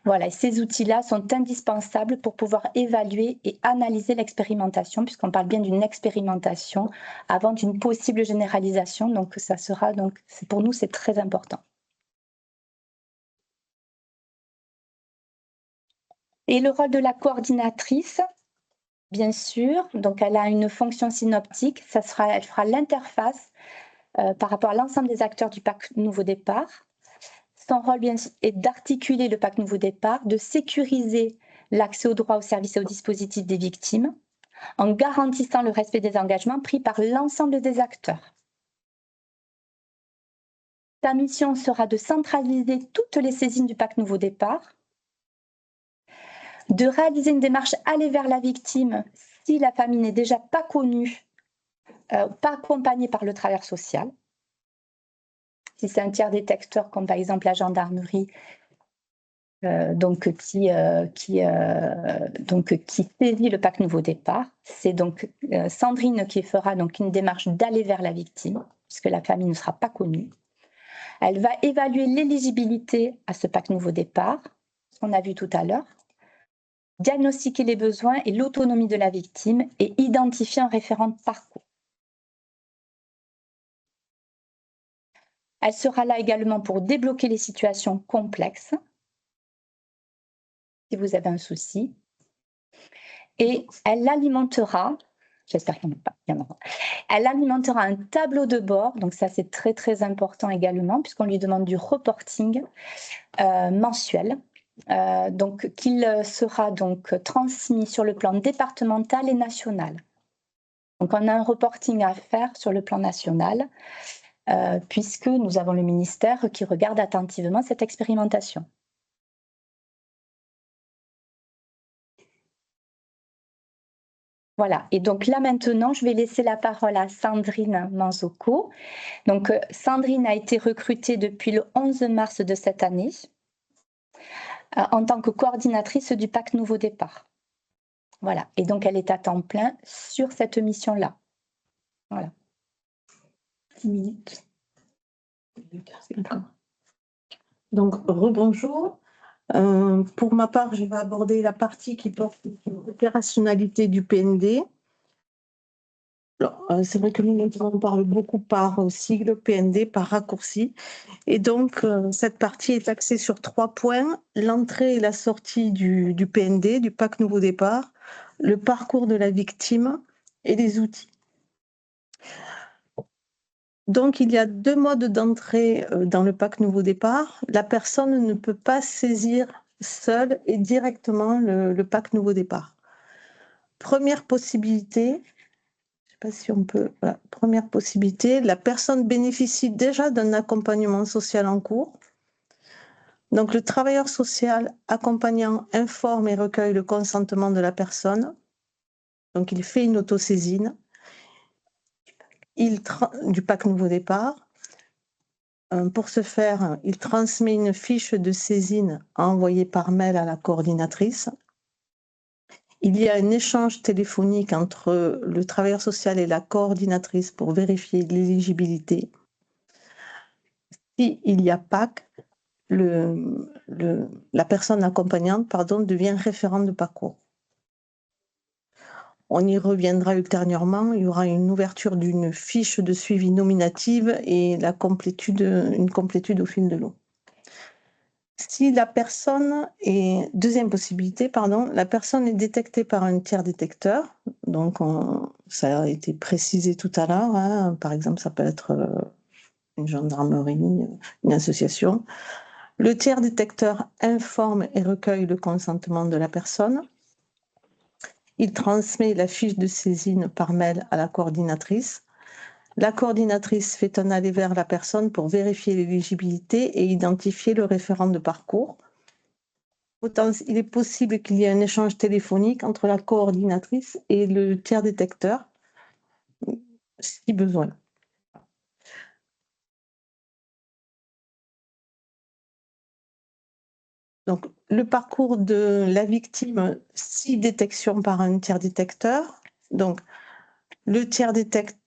Voilà, et ces outils-là sont indispensables pour pouvoir évaluer et analyser l'expérimentation, puisqu'on parle bien d'une expérimentation avant d'une possible généralisation. Donc, ça sera, donc, pour nous, c'est très important. Et le rôle de la coordinatrice, bien sûr, donc elle a une fonction synoptique, elle fera l'interface par rapport à l'ensemble des acteurs du PAC Nouveau Départ. Son rôle est d'articuler le PAC Nouveau Départ, de sécuriser l'accès aux droits, aux services et aux dispositifs des victimes, en garantissant le respect des engagements pris par l'ensemble des acteurs. Sa mission sera de centraliser toutes les saisines du PAC Nouveau Départ, de réaliser une démarche aller vers la victime si la famille n'est déjà pas connue, pas accompagnée par le travailleur social. Si c'est un tiers détecteur, comme par exemple la gendarmerie, qui saisit le PAC Nouveau Départ, c'est donc Sandrine qui fera donc une démarche d'aller vers la victime, puisque la famille ne sera pas connue. Elle va évaluer l'éligibilité à ce PAC Nouveau Départ, ce qu'on a vu tout à l'heure, diagnostiquer les besoins et l'autonomie de la victime et identifier un référent de parcours. Elle sera là également pour débloquer les situations complexes, si vous avez un souci. Et elle alimentera, j'espère qu'il n'y en a pas, elle alimentera un tableau de bord, donc ça c'est très très important également, puisqu'on lui demande du reporting mensuel, donc qu'il sera donc transmis sur le plan départemental et national. Donc on a un reporting à faire sur le plan national, puisque nous avons le ministère qui regarde attentivement cette expérimentation. Voilà, et donc là maintenant, je vais laisser la parole à Sandrine Manzoko. Donc Sandrine a été recrutée depuis le 11 mars de cette année en tant que coordinatrice du PAC Nouveau Départ. Voilà, et donc elle est à temps plein sur cette mission-là. Voilà. 10 minutes. D'accord. Donc, rebonjour. Pour ma part, je vais aborder la partie qui porte sur l'opérationnalité du PND. C'est vrai que nous, maintenant, on parle beaucoup par sigle PND, par raccourci. Et donc, cette partie est axée sur 3 points. L'entrée et la sortie du PND, du PAC Nouveau Départ, le parcours de la victime et les outils. Donc, il y a 2 modes d'entrée dans le PAC Nouveau Départ. La personne ne peut pas saisir seule et directement le PAC Nouveau Départ. Première possibilité, je ne sais pas si on peut. Voilà. Première possibilité, la personne bénéficie déjà d'un accompagnement social en cours. Donc, le travailleur social accompagnant informe et recueille le consentement de la personne. Donc, il fait une autosaisine du PAC Nouveau Départ. Pour ce faire, il transmet une fiche de saisine envoyée par mail à la coordinatrice. Il y a un échange téléphonique entre le travailleur social et la coordinatrice pour vérifier l'éligibilité. S'il y a PAC, la personne accompagnante devient référente de parcours. On y reviendra ultérieurement. Il y aura une ouverture d'une fiche de suivi nominative et une complétude au fil de l'eau. Si la personne est, deuxième possibilité, la personne est détectée par un tiers détecteur, donc ça a été précisé tout à l'heure, hein, par exemple ça peut être une gendarmerie, une association. Le tiers détecteur informe et recueille le consentement de la personne. Il transmet la fiche de saisine par mail à la coordinatrice. La coordinatrice fait un aller vers la personne pour vérifier l'éligibilité et identifier le référent de parcours. Il est possible qu'il y ait un échange téléphonique entre la coordinatrice et le tiers détecteur, si besoin. Donc, le parcours de la victime, si détection par un tiers détecteur. Donc, le tiers détecteur,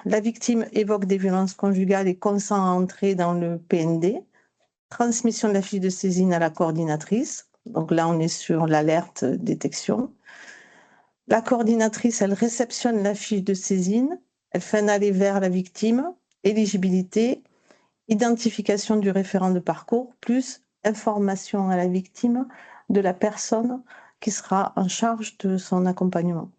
la victime évoque des violences conjugales et consent à entrer dans le PND. Transmission de la fiche de saisine à la coordinatrice. Donc là, on est sur l'alerte détection. La coordinatrice, elle réceptionne la fiche de saisine. Elle fait un aller vers la victime, éligibilité, identification du référent de parcours, plus information à la victime de la personne qui sera en charge de son accompagnement.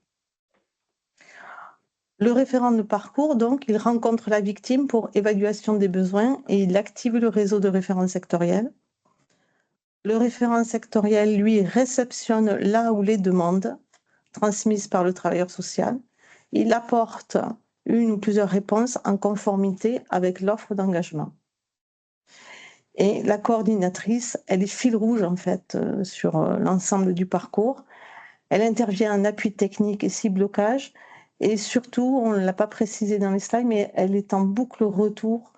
Le référent de parcours, donc, il rencontre la victime pour évaluation des besoins et il active le réseau de référents sectoriels. Le référent sectoriel, lui, réceptionne là où les demandes transmises par le travailleur social. Il apporte une ou plusieurs réponses en conformité avec l'offre d'engagement. Et la coordinatrice, elle est fil rouge en fait sur l'ensemble du parcours. Elle intervient en appui technique et ciblocage. Et surtout, on ne l'a pas précisé dans les slides, mais elle est en boucle retour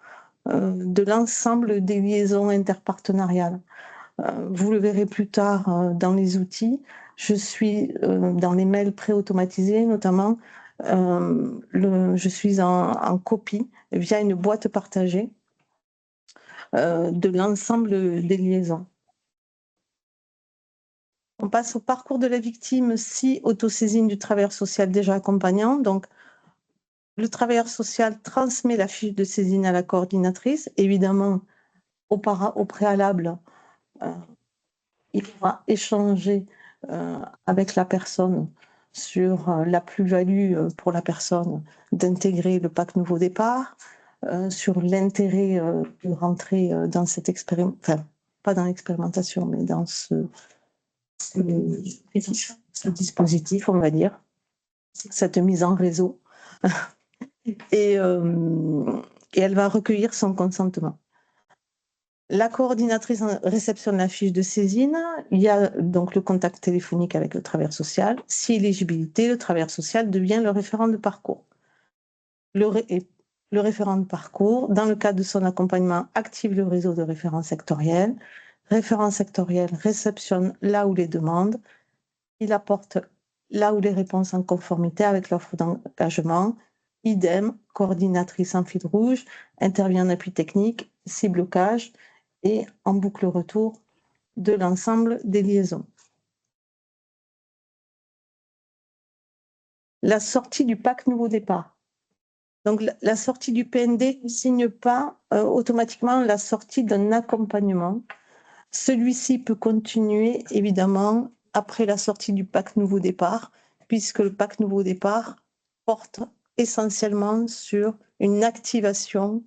de l'ensemble des liaisons interpartenariales. Vous le verrez plus tard dans les outils. Je suis dans les mails pré-automatisés, notamment, je suis en copie via une boîte partagée de l'ensemble des liaisons. On passe au parcours de la victime si autosaisine du travailleur social déjà accompagnant. Donc, le travailleur social transmet la fiche de saisine à la coordinatrice. Évidemment, au préalable, il va échanger avec la personne sur la plus-value pour la personne d'intégrer le PAC Nouveau Départ, sur l'intérêt de rentrer dans cette expérimentation, enfin, pas dans l'expérimentation, mais dans ce dispositif, on va dire, cette mise en réseau. Et elle va recueillir son consentement. La coordinatrice réceptionne la fiche de saisine. Il y a donc le contact téléphonique avec le travailleur social. Si éligibilité, le travailleur social devient le référent de parcours. Le référent de parcours, dans le cadre de son accompagnement, active le réseau de référents sectoriels. Référent sectoriel réceptionne là où les demandes. Il apporte là où les réponses en conformité avec l'offre d'engagement. Idem, coordinatrice en fil rouge, intervient en appui technique, ciblocage et en boucle retour de l'ensemble des liaisons. La sortie du PAC Nouveau Départ. Donc, la sortie du PND ne signe pas automatiquement la sortie d'un accompagnement. Celui-ci peut continuer, évidemment, après la sortie du PAC Nouveau Départ, puisque le PAC Nouveau Départ porte essentiellement sur une activation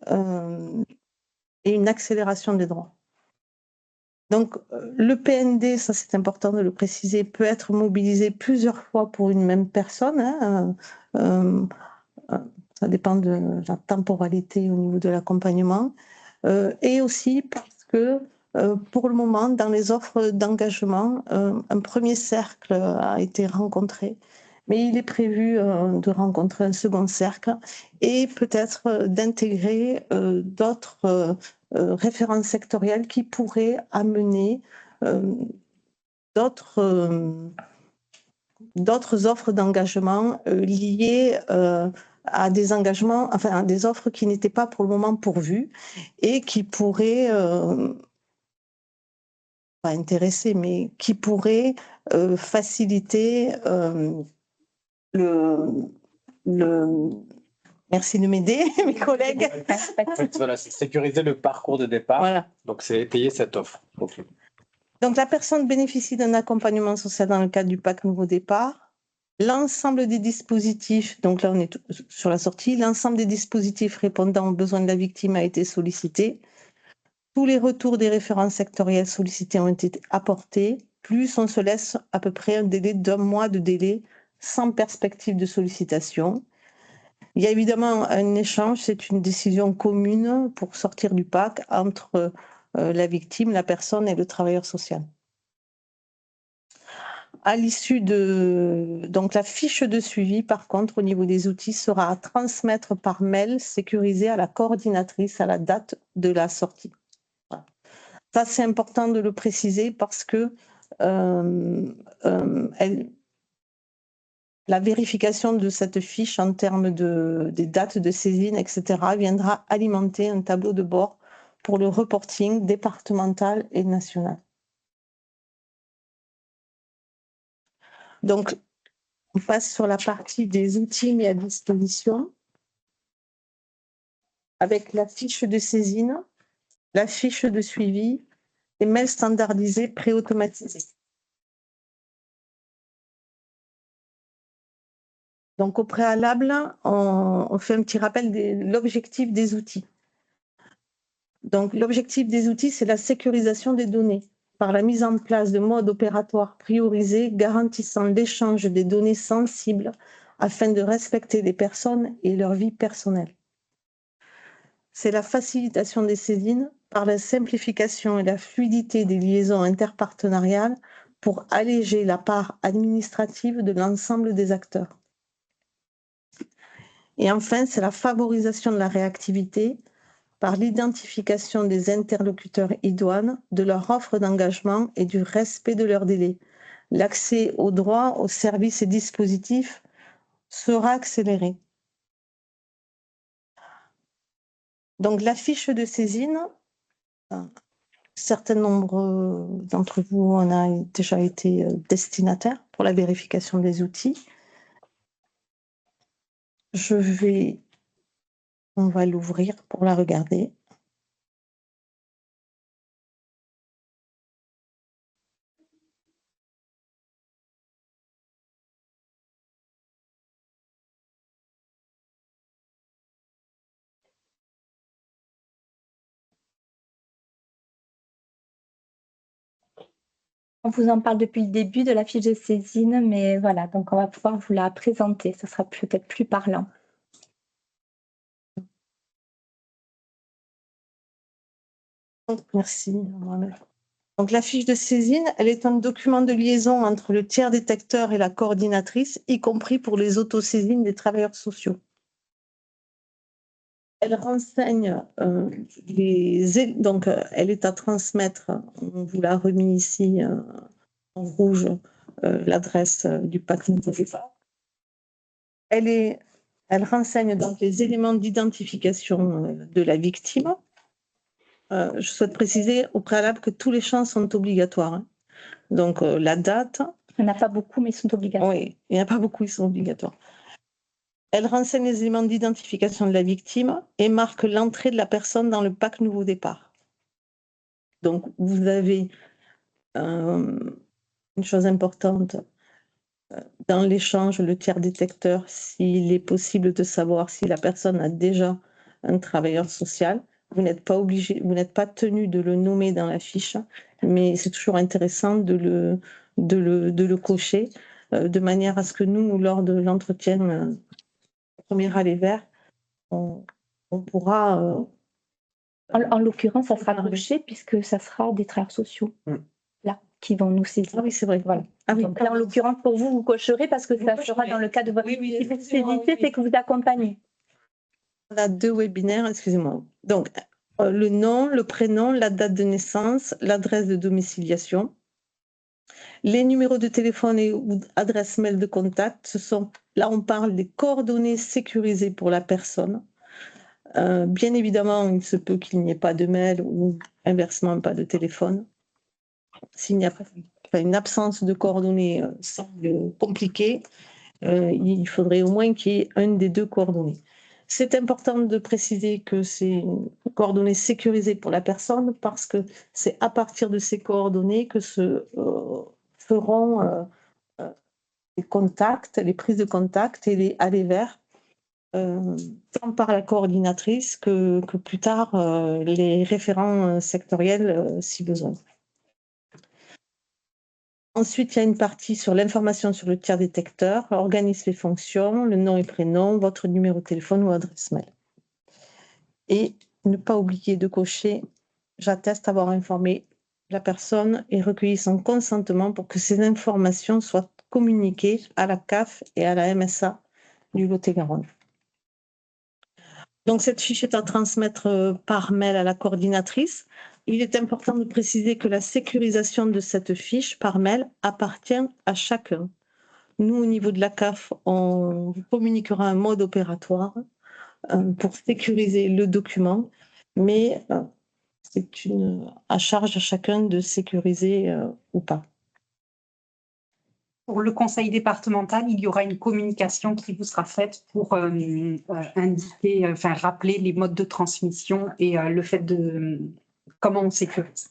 et une accélération des droits. Donc, le PND, ça c'est important de le préciser, peut être mobilisé plusieurs fois pour une même personne, hein, ça dépend de la temporalité au niveau de l'accompagnement, et aussi parce que pour le moment, dans les offres d'engagement, un premier cercle a été rencontré, mais il est prévu de rencontrer un second cercle et peut-être d'intégrer d'autres références sectorielles qui pourraient amener d'autres offres d'engagement liées à des engagements, enfin à des offres qui n'étaient pas pour le moment pourvues et qui pourraient, pas intéresser, mais qui pourraient faciliter merci de m'aider, mes collègues. Voilà, c'est sécuriser le parcours de départ. Voilà. Donc, c'est payer cette offre. Okay. Donc, la personne bénéficie d'un accompagnement social dans le cadre du PAC Nouveau Départ. L'ensemble des dispositifs, donc là on est sur la sortie, l'ensemble des dispositifs répondant aux besoins de la victime a été sollicité. Tous les retours des références sectorielles sollicitées ont été apportés, plus on se laisse à peu près un délai d'1 mois de délai sans perspective de sollicitation. Il y a évidemment un échange, c'est une décision commune pour sortir du PAC entre la victime, la personne et le travailleur social. À l'issue donc la fiche de suivi, par contre, au niveau des outils, sera à transmettre par mail sécurisé à la coordinatrice à la date de la sortie. Voilà. Ça, c'est important de le préciser parce que la vérification de cette fiche en termes des dates de saisine, etc., viendra alimenter un tableau de bord pour le reporting départemental et national. Donc, on passe sur la partie des outils mis à disposition avec la fiche de saisine, la fiche de suivi, les mails standardisés pré-automatisés. Donc, au préalable, on fait un petit rappel de l'objectif des outils. Donc, l'objectif des outils, c'est la sécurisation des données par la mise en place de modes opératoires priorisés garantissant l'échange des données sensibles afin de respecter les personnes et leur vie personnelle. C'est la facilitation des saisines par la simplification et la fluidité des liaisons interpartenariales pour alléger la part administrative de l'ensemble des acteurs. Et enfin, c'est la favorisation de la réactivité par l'identification des interlocuteurs idoines, de leur offre d'engagement et du respect de leurs délais. L'accès aux droits, aux services et dispositifs sera accéléré. Donc, la fiche de saisine, un certain nombre d'entre vous en a déjà été destinataire pour la vérification des outils. On va l'ouvrir pour la regarder. On vous en parle depuis le début de la fiche de saisine, mais voilà, donc on va pouvoir vous la présenter. Ça sera peut-être plus parlant. Merci. Donc, la fiche de saisine, elle est un document de liaison entre le tiers détecteur et la coordinatrice, y compris pour les autosaisines des travailleurs sociaux. Elle renseigne donc elle est à transmettre, on vous l'a remis ici en rouge, l'adresse du PAC Nouveau Départ. Elle renseigne donc les éléments d'identification de la victime. Je souhaite préciser au préalable que tous les champs sont obligatoires. Hein. Donc, la date. Il n'y en a pas beaucoup, mais ils sont obligatoires. Oui, il n'y en a pas beaucoup, ils sont obligatoires. Elle renseigne les éléments d'identification de la victime et marque l'entrée de la personne dans le PAC Nouveau Départ. Donc, vous avez une chose importante dans l'échange, le tiers détecteur, s'il est possible de savoir si la personne a déjà un travailleur social. Vous n'êtes pas obligé, vous n'êtes pas tenu de le nommer dans la fiche, mais c'est toujours intéressant de le cocher de manière à ce que nous, lors de l'entretien premier aller vert, on pourra. En l'occurrence, ça sera coché puisque ça sera des travailleurs sociaux là qui vont nous saisir. Ah oui, c'est vrai. Voilà. Ah oui. Donc là, en l'occurrence, pour vous, vous cocherez parce que ça sera dans le cadre de votre. Oui, oui, Si vous saisissez, c'est que vous accompagnez. On a 2 webinaires, excusez-moi. Donc, le nom, le prénom, la date de naissance, l'adresse de domiciliation. Les numéros de téléphone et ou adresse mail de contact, là, on parle des coordonnées sécurisées pour la personne. Bien évidemment, il se peut qu'il n'y ait pas de mail ou inversement pas de téléphone. S'il n'y a pas une absence de coordonnées semble compliquée, il faudrait au moins qu'il y ait une des 2 coordonnées. C'est important de préciser que c'est une coordonnée sécurisée pour la personne parce que c'est à partir de ces coordonnées que se feront les contacts, les prises de contact et les allers vers, tant par la coordinatrice que plus tard les référents sectoriels si besoin. Ensuite, il y a une partie sur l'information sur le tiers détecteur, organisme et fonctions, le nom et prénom, votre numéro de téléphone ou adresse mail. Et ne pas oublier de cocher « J'atteste avoir informé la personne et recueilli son consentement pour que ces informations soient communiquées à la CAF et à la MSA du Lot-et-Garonne ». Donc, cette fiche est à transmettre par mail à la coordinatrice. Il est important de préciser que la sécurisation de cette fiche par mail appartient à chacun. Nous, au niveau de la CAF, on vous communiquera un mode opératoire pour sécuriser le document, mais c'est à charge à chacun de sécuriser ou pas. Pour le conseil départemental, il y aura une communication qui vous sera faite pour indiquer, rappeler les modes de transmission et le fait de comment on sécurise.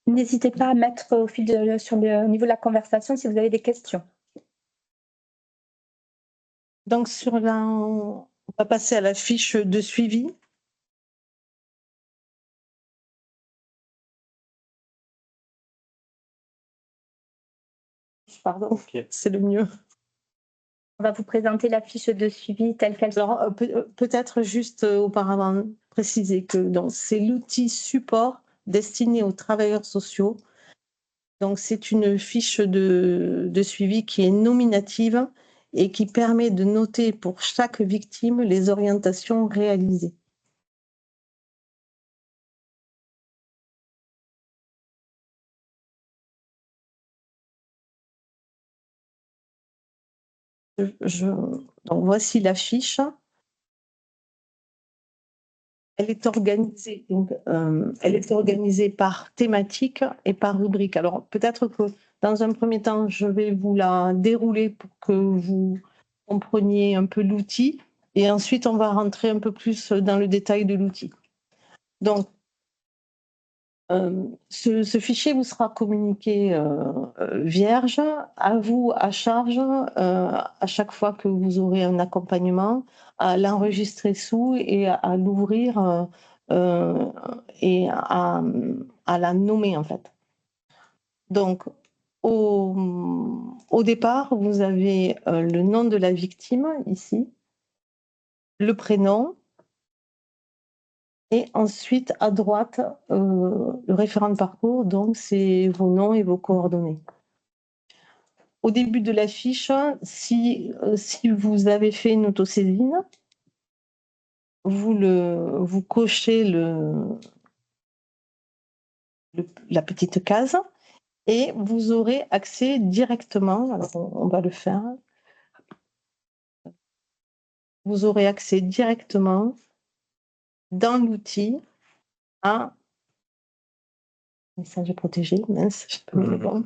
N'hésitez pas à mettre sur le niveau de la conversation si vous avez des questions. Donc, on va passer à la fiche de suivi. Pardon, c'est le mieux. On va vous présenter la fiche de suivi telle qu'elle sera. Alors, peut-être juste auparavant préciser que c'est l'outil support destiné aux travailleurs sociaux. Donc, c'est une fiche de suivi qui est nominative et qui permet de noter pour chaque victime les orientations réalisées. Donc, voici la fiche. Elle est organisée par thématique et par rubrique. Alors, peut-être que dans un premier temps, je vais vous la dérouler pour que vous compreniez un peu l'outil. Et ensuite, on va rentrer un peu plus dans le détail de l'outil. Donc, ce fichier vous sera communiqué vierge, à vous à charge, à chaque fois que vous aurez un accompagnement, à l'enregistrer sous et à l'ouvrir et à la nommer en fait. Donc, au départ, vous avez le nom de la victime ici, le prénom, et ensuite, à droite, le référent de parcours, donc c'est vos noms et vos coordonnées. Au début de la fiche, si vous avez fait une autosaisine, vous cochez la petite case et vous aurez accès directement, alors on va le faire, vous aurez accès directement dans l'outil à message protégé, mince, je peux me le voir.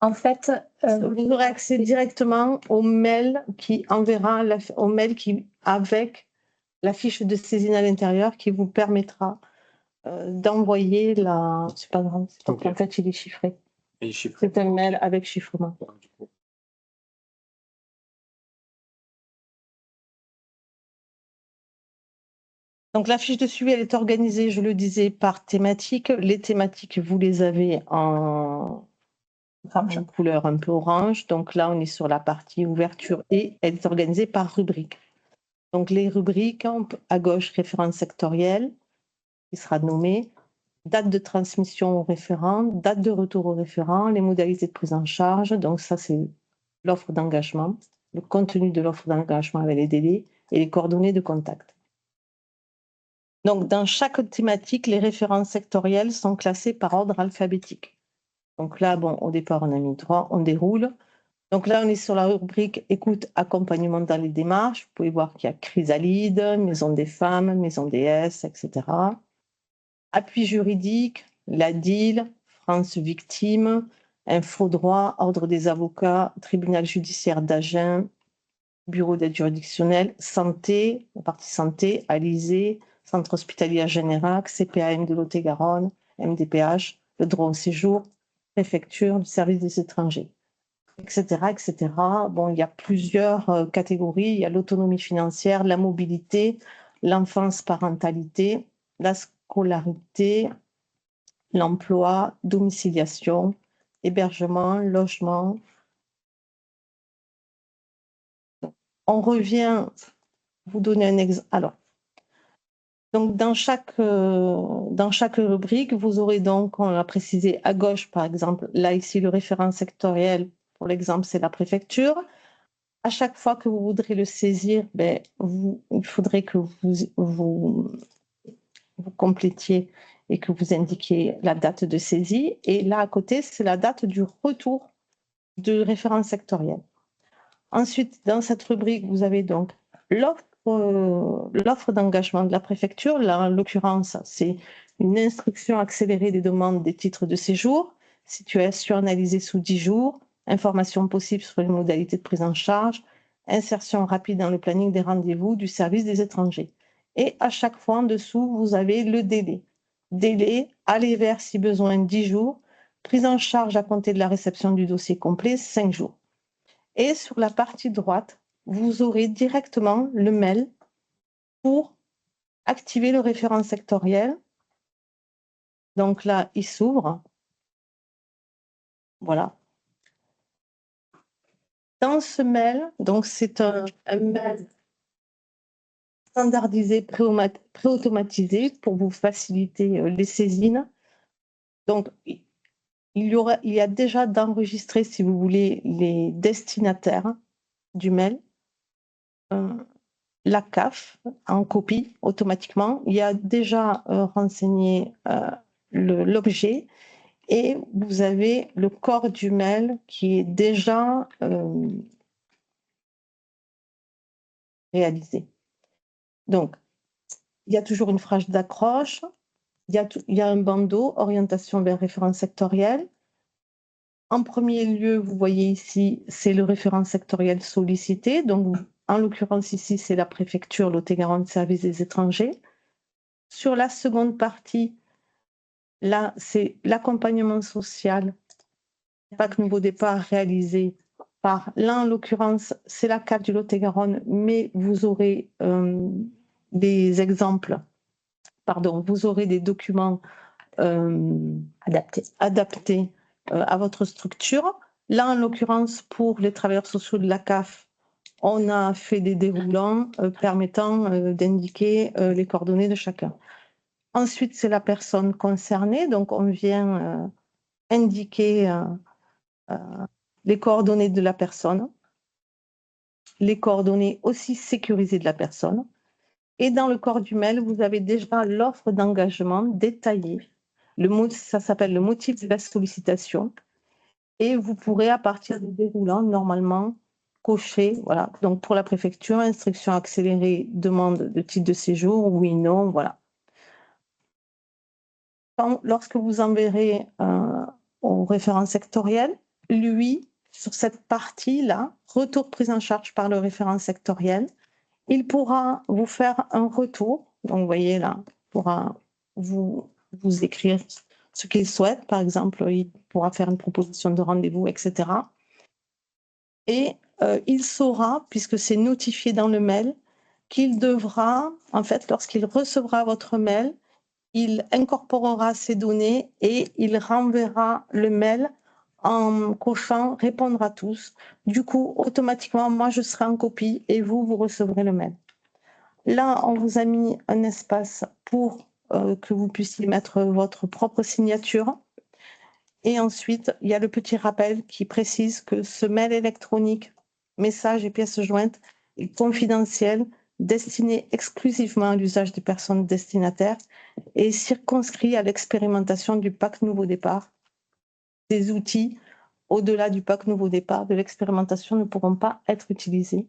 En fait, Vous aurez accès directement au mail qui enverra, au mail qui, avec la fiche de saisine à l'intérieur qui vous permettra d'envoyer la... C'est pas grave, c'est parce qu'en fait, il est chiffré. C'est un mail avec chiffrement. Donc, la fiche de suivi, elle est organisée, je le disais, par thématique. Les thématiques, vous les avez en couleur un peu orange. Donc là, on est sur la partie ouverture et elle est organisée par rubrique. Donc, les rubriques, à gauche, référence sectorielle, qui sera nommée, date de transmission au référent, date de retour au référent, les modalités de prise en charge. Donc, ça, c'est l'offre d'engagement, le contenu de l'offre d'engagement avec les délais et les coordonnées de contact. Donc, dans chaque thématique, les références sectorielles sont classées par ordre alphabétique. Donc là, bon, au départ, on a mis droit, on déroule. Donc là, on est sur la rubrique écoute, accompagnement dans les démarches. Vous pouvez voir qu'il y a Chrysalide, Maison des femmes, Maison DS, etc. Appui juridique, la DIL, France Victime, Info Droit, Ordre des avocats, Tribunal judiciaire d'Agen, Bureau d'aide juridictionnelle, Santé, la partie santé, Alizé, Centre hospitalier à Générac, CPAM de Lot-et-Garonne, MDPH, le droit au séjour, préfecture, le service des étrangers, etc., etc. Bon, il y a plusieurs catégories. Il y a l'autonomie financière, la mobilité, l'enfance, parentalité, la scolarité, l'emploi, domiciliation, hébergement, logement. On revient, vous donner un exemple. Alors, donc dans chaque rubrique, vous aurez donc, on l'a précisé à gauche par exemple, là ici le référent sectoriel, pour l'exemple c'est la préfecture. À chaque fois que vous voudrez le saisir, il faudrait que vous complétiez et que vous indiquiez la date de saisie. Et là à côté, c'est la date du retour de référent sectoriel. Ensuite, dans cette rubrique, vous avez donc l'offre d'engagement de la préfecture. Là, en l'occurrence, c'est une instruction accélérée des demandes des titres de séjour, situation analysée sous 10 jours, informations possibles sur les modalités de prise en charge, insertion rapide dans le planning des rendez-vous du service des étrangers. Et à chaque fois, en dessous, vous avez le délai. Délai, aller vers si besoin 10 jours, prise en charge à compter de la réception du dossier complet 5 jours. Et sur la partie droite, vous aurez directement le mail pour activer le référent sectoriel. Donc là, il s'ouvre. Voilà. Dans ce mail, donc c'est un mail standardisé, pré-automatisé pour vous faciliter les saisines. Donc, il y a déjà d'enregistrer, si vous voulez, les destinataires du mail. La CAF en copie automatiquement. Il y a déjà renseigné l'objet et vous avez le corps du mail qui est déjà réalisé. Donc, il y a toujours une phrase d'accroche, il y a un bandeau, orientation vers référent sectoriel. En premier lieu, vous voyez ici, c'est le référent sectoriel sollicité. Donc, en l'occurrence ici, c'est la préfecture Lot-et-Garonne Service des étrangers. Sur la seconde partie, là, c'est l'accompagnement social, PAC Nouveau Départ réalisé par, là en l'occurrence, c'est la CAF du Lot-et-Garonne, mais vous aurez des exemples, pardon, vous aurez des documents adaptés à votre structure. Là, en l'occurrence, pour les travailleurs sociaux de la CAF, on a fait des déroulants permettant d'indiquer les coordonnées de chacun. Ensuite, c'est la personne concernée, donc on vient indiquer les coordonnées de la personne, les coordonnées aussi sécurisées de la personne. Et dans le corps du mail, vous avez déjà l'offre d'engagement détaillée. Ça s'appelle le motif de la sollicitation. Et vous pourrez, à partir du déroulant, normalement, cocher, voilà. Donc, pour la préfecture, instruction accélérée, demande de titre de séjour, oui, non, voilà. Lorsque vous enverrez au référent sectoriel, lui, sur cette partie-là, retour prise en charge par le référent sectoriel, il pourra vous faire un retour. Donc, vous voyez là, il pourra vous écrire ce qu'il souhaite. Par exemple, il pourra faire une proposition de rendez-vous, etc. Et il saura, puisque c'est notifié dans le mail, qu'il devra, en fait, lorsqu'il recevra votre mail, il incorporera ces données et il renverra le mail en cochant « Répondre à tous ». Du coup, automatiquement, moi, je serai en copie et vous recevrez le mail. Là, on vous a mis un espace pour que vous puissiez mettre votre propre signature. Et ensuite, il y a le petit rappel qui précise que ce mail électronique, message et pièces jointes est confidentiel, destiné exclusivement à l'usage des personnes destinataires et circonscrit à l'expérimentation du PAC Nouveau Départ. Des outils au-delà du PAC Nouveau Départ de l'expérimentation ne pourront pas être utilisés.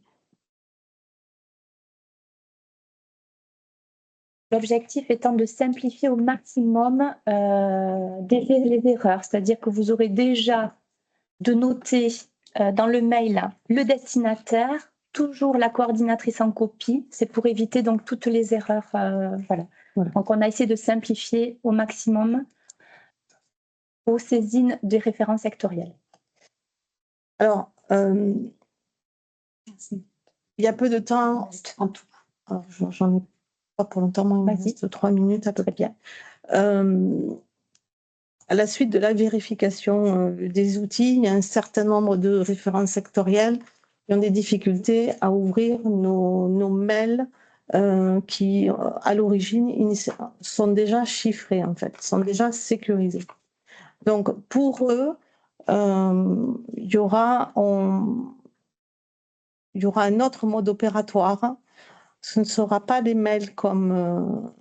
L'objectif étant de simplifier au maximum les erreurs, c'est-à-dire que vous aurez déjà de noter dans le mail le destinataire, toujours la coordinatrice en copie, c'est pour éviter donc toutes les erreurs. Voilà. Donc on a essayé de simplifier au maximum aux saisines des référents sectoriels. Alors, il y a peu de temps en tout. Alors, j'en ai pas pour longtemps, moi, il me reste 3 minutes à peu près. À la suite de la vérification des outils, il y a un certain nombre de référents sectoriels qui ont des difficultés à ouvrir nos mails qui, à l'origine, sont déjà chiffrés, en fait, sont déjà sécurisés. Donc, pour eux, il y aura un autre mode opératoire. Ce ne sera pas des mails comme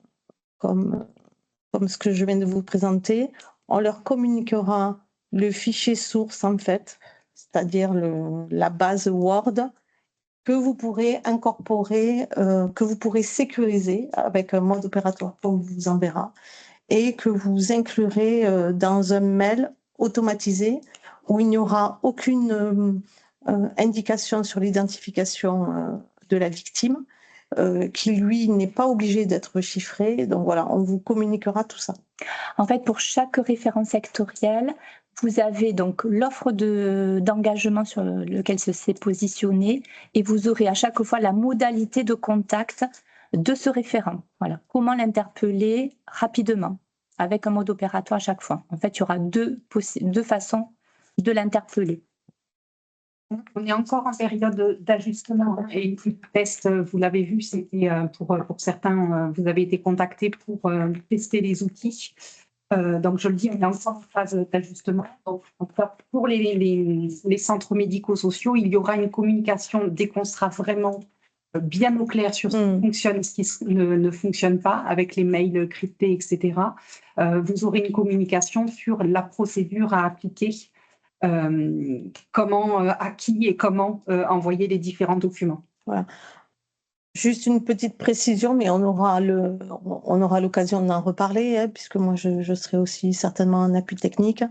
ce que je viens de vous présenter. On leur communiquera le fichier source, en fait, c'est-à-dire la base Word que vous pourrez incorporer, que vous pourrez sécuriser avec un mode opératoire qu'on vous enverra et que vous inclurez dans un mail automatisé où il n'y aura aucune indication sur l'identification de la victime, qui lui n'est pas obligé d'être chiffré. Donc voilà, on vous communiquera tout ça. En fait, pour chaque référent sectoriel, vous avez donc l'offre d'engagement sur lequel s'est positionné et vous aurez à chaque fois la modalité de contact de ce référent. Voilà, comment l'interpeller rapidement avec un mode opératoire à chaque fois. En fait, il y aura deux façons de l'interpeller. On est encore en période d'ajustement et le test, vous l'avez vu, c'était pour certains, vous avez été contactés pour tester les outils. Donc, je le dis, on est encore en phase d'ajustement. Donc, en tout cas, pour les centres médico-sociaux, il y aura une communication dès qu'on sera vraiment bien au clair sur ce qui fonctionne et ce qui ne fonctionne pas, avec les mails cryptés, etc. Vous aurez une communication sur la procédure à appliquer. Comment, à qui et comment envoyer les différents documents. Voilà. Juste une petite précision, mais on aura l'occasion d'en reparler, hein, puisque moi je serai aussi certainement en appui technique.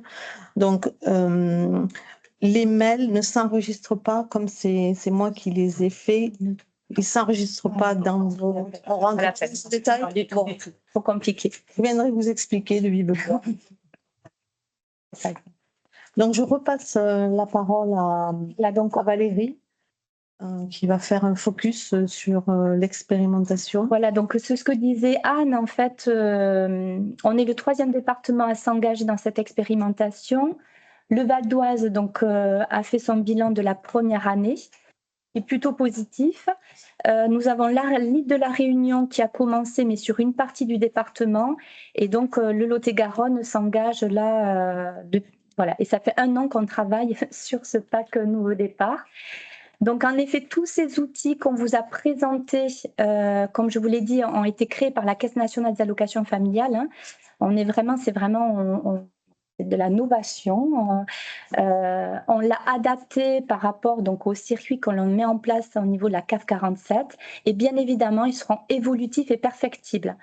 Donc les mails ne s'enregistrent pas comme c'est moi qui les ai faits. Ils ne s'enregistrent pas dans vos... On rentre dans ce détail. Bon, trop compliqué. Je viendrai vous expliquer de vive voix. Donc, je repasse la parole à Valérie, qui va faire un focus sur l'expérimentation. Voilà, donc c'est ce que disait Anne. En fait, on est le 3e département à s'engager dans cette expérimentation. Le Val d'Oise donc, a fait son bilan de la première année, qui est plutôt positif. Nous avons l'île de la Réunion qui a commencé, mais sur une partie du département. Et donc, le Lot-et-Garonne s'engage là voilà, et ça fait 1 an qu'on travaille sur ce PAC Nouveau Départ. Donc, en effet, tous ces outils qu'on vous a présentés, comme je vous l'ai dit, ont été créés par la Caisse nationale des allocations familiales. Hein. C'est vraiment de la novation. On l'a adapté par rapport donc, au circuit qu'on met en place au niveau de la CAF 47. Et bien évidemment, ils seront évolutifs et perfectibles.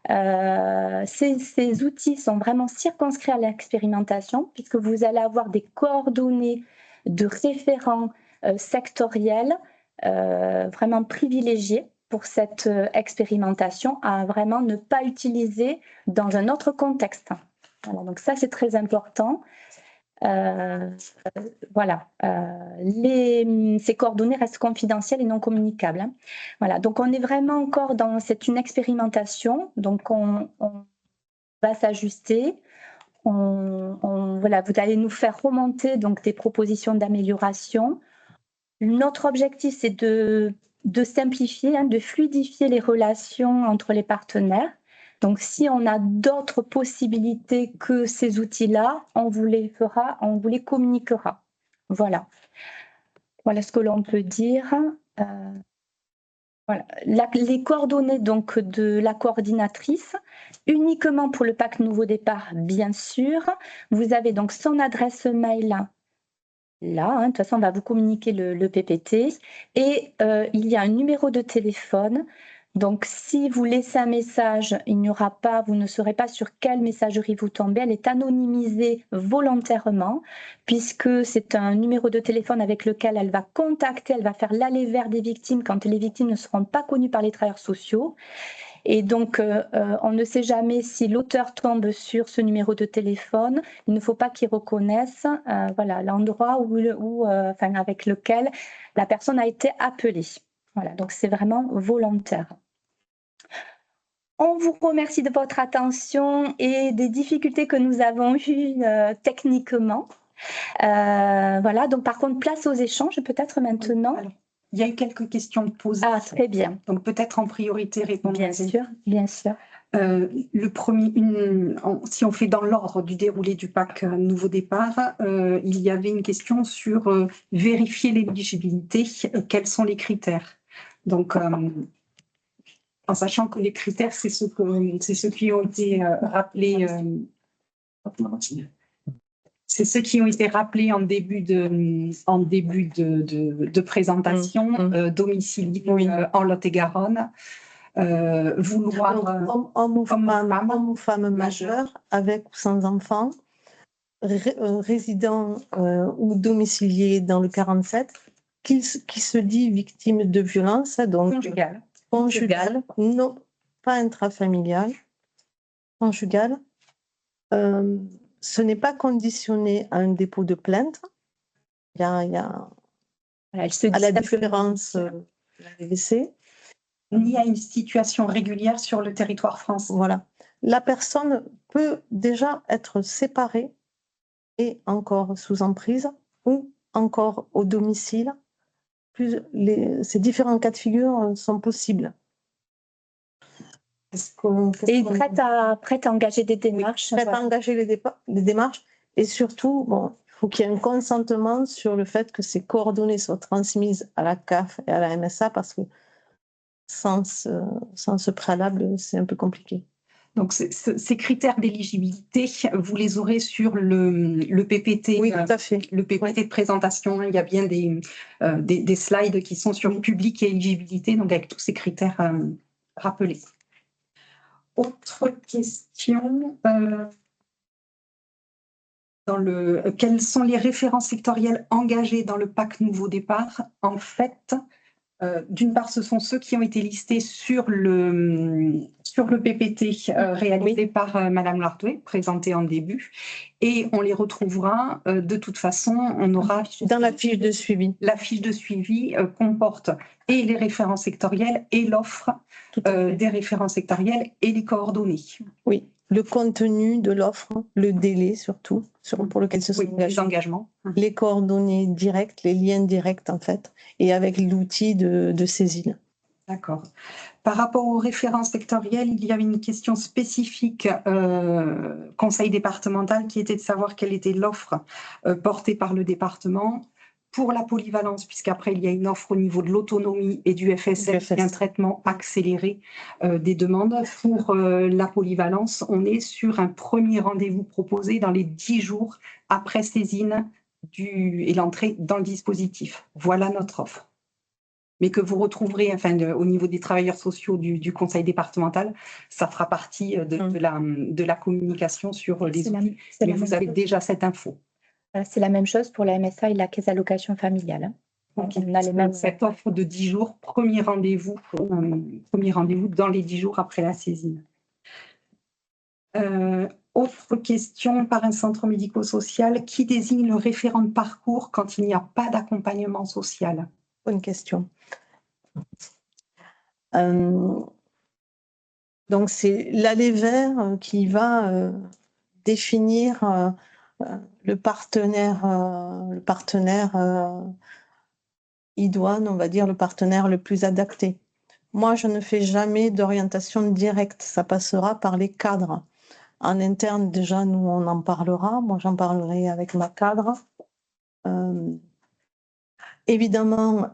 Ces outils sont vraiment circonscrits à l'expérimentation puisque vous allez avoir des coordonnées de référents sectoriels vraiment privilégiés pour cette expérimentation à vraiment ne pas utiliser dans un autre contexte. Voilà, donc ça, c'est très important. Voilà, ces coordonnées restent confidentielles et non communicables. Hein. Voilà, donc on est vraiment encore c'est une expérimentation, donc on va s'ajuster. Voilà, vous allez nous faire remonter donc des propositions d'amélioration. Notre objectif, c'est de simplifier, hein, de fluidifier les relations entre les partenaires. Donc, si on a d'autres possibilités que ces outils-là, on vous les communiquera. Voilà. Voilà ce que l'on peut dire. Voilà. Les coordonnées donc de la coordinatrice, uniquement pour le pack Nouveau Départ, bien sûr. Vous avez donc son adresse mail là, hein, de toute façon, on va vous communiquer le PPT. Et il y a un numéro de téléphone. Donc, si vous laissez un message, vous ne saurez pas sur quelle messagerie vous tombez. Elle est anonymisée volontairement, puisque c'est un numéro de téléphone avec lequel elle va contacter, elle va faire l'aller vers des victimes quand les victimes ne seront pas connues par les travailleurs sociaux. Et donc, on ne sait jamais si l'auteur tombe sur ce numéro de téléphone. Il ne faut pas qu'il reconnaisse voilà, l'endroit avec lequel la personne a été appelée. Voilà, donc c'est vraiment volontaire. On vous remercie de votre attention et des difficultés que nous avons eues techniquement. Voilà, donc par contre, place aux échanges peut-être maintenant. Alors, il y a eu quelques questions posées. Ah, très bien. Donc peut-être en priorité répondre. Bien sûr, bien sûr. Le premier, si on fait dans l'ordre du déroulé du pack Nouveau Départ, il y avait une question sur vérifier l'éligibilité. Quels sont les critères? Donc, en sachant que les critères, c'est ceux qui ont été rappelés. C'est ceux qui ont été rappelés en début de présentation, domicile en Lot-et-Garonne. Vouloir homme ou femme majeur, avec ou sans enfant, résident ou domicilié dans le 47, qui se dit victime de violence, donc conjugale, non pas intrafamiliale, conjugale. Ce n'est pas conditionné à un dépôt de plainte. Il y a à la différence de la DVC. Ni à une situation régulière sur le territoire français. Voilà. La personne peut déjà être séparée et encore sous emprise ou encore au domicile. Ces différents cas de figure sont possibles. Et prête à engager des démarches. Prête à engager les démarches. Et surtout, il faut qu'il y ait un consentement sur le fait que ces coordonnées soient transmises à la CAF et à la MSA parce que sans ce préalable, c'est un peu compliqué. Donc, ces critères d'éligibilité, vous les aurez sur le PPT. Oui, tout à fait. Le PPT de présentation, il y a bien des slides qui sont sur public et éligibilité, donc avec tous ces critères rappelés. Autre question. Quels sont les référents sectoriels engagés dans le pack Nouveau Départ? En fait, d'une part, ce sont ceux qui ont été listés sur le PPT réalisé par Madame Lartoué, présenté en début, et on les retrouvera de toute façon, on aura dans la fiche de suivi. La fiche de suivi comporte et les référents sectoriels et l'offre des référents sectoriels et les coordonnées. Oui, le contenu de l'offre, le délai surtout, pour lequel se sont engagés. Les engagements. Les coordonnées directes, les liens directs en fait, et avec l'outil de saisine. D'accord. Par rapport aux référents sectoriels, il y avait une question spécifique conseil départemental qui était de savoir quelle était l'offre portée par le département pour la polyvalence, puisqu'après il y a une offre au niveau de l'autonomie et du FSL, un traitement accéléré des demandes. Pour la polyvalence, on est sur un premier rendez-vous proposé dans les 10 jours après saisine et l'entrée dans le dispositif. Voilà notre offre. mais que vous retrouverez au niveau des travailleurs sociaux du conseil départemental. Ça fera partie de la communication sur les outils. Mais vous avez déjà cette info. C'est la même chose pour la MSA et la caisse d'allocation familiale. Hein. Okay. On a les mêmes... Cette offre de 10 jours, premier rendez-vous dans les 10 jours après la saisine. Autre question par un centre médico-social, qui désigne le référent de parcours quand il n'y a pas d'accompagnement social? Bonne question. Donc c'est l'ALEVER qui va définir le partenaire idoine, on va dire le partenaire le plus adapté. Moi, je ne fais jamais d'orientation directe, ça passera par les cadres. En interne, déjà, nous, on en parlera. Moi, j'en parlerai avec ma cadre. Évidemment,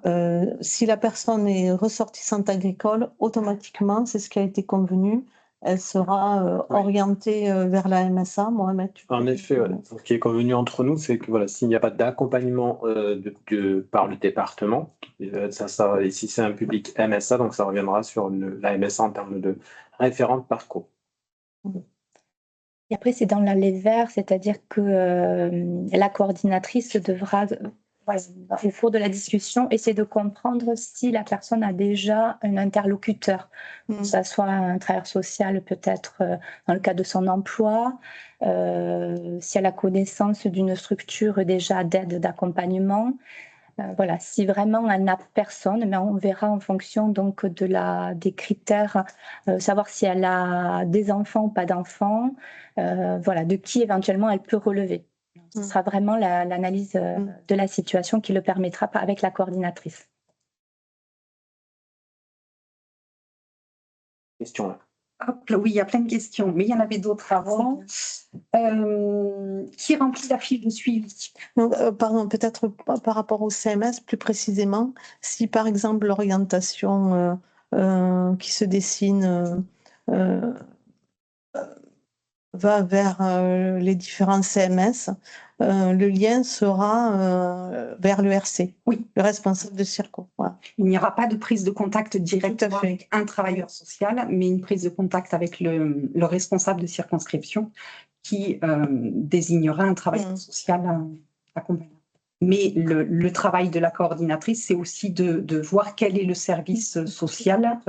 si la personne est ressortissante agricole, automatiquement, c'est ce qui a été convenu, elle sera orientée vers la MSA. Mohamed, en effet, voilà. Ce qui est convenu entre nous, c'est que voilà, s'il n'y a pas d'accompagnement par le département, et si c'est un public MSA, donc ça reviendra sur la MSA en termes de référent de parcours. Et après, c'est dans l'ALEVER, c'est-à-dire que la coordinatrice devra, au cours de la discussion, essayer de comprendre si la personne a déjà un interlocuteur, que ce soit un travailleur social peut-être dans le cadre de son emploi, si elle a connaissance d'une structure déjà d'aide, d'accompagnement. Voilà, si vraiment elle n'a personne, mais on verra en fonction donc des critères, savoir si elle a des enfants ou pas d'enfants, voilà, de qui éventuellement elle peut relever. Ce sera vraiment l'analyse de la situation qui le permettra avec la coordinatrice. Question là. Hop, oui, il y a plein de questions, mais il y en avait d'autres avant. Qui remplit la fiche de suivi? Donc, pardon, peut-être par rapport au CMS, plus précisément, si par exemple l'orientation qui se dessine va vers les différents CMS, le lien sera vers l'ERC, oui, le responsable de Circo. Voilà. Il n'y aura pas de prise de contact direct avec un travailleur social, mais une prise de contact avec le responsable de circonscription qui désignera un travailleur social accompagnant. Mais le travail de la coordinatrice, c'est aussi de voir quel est le service social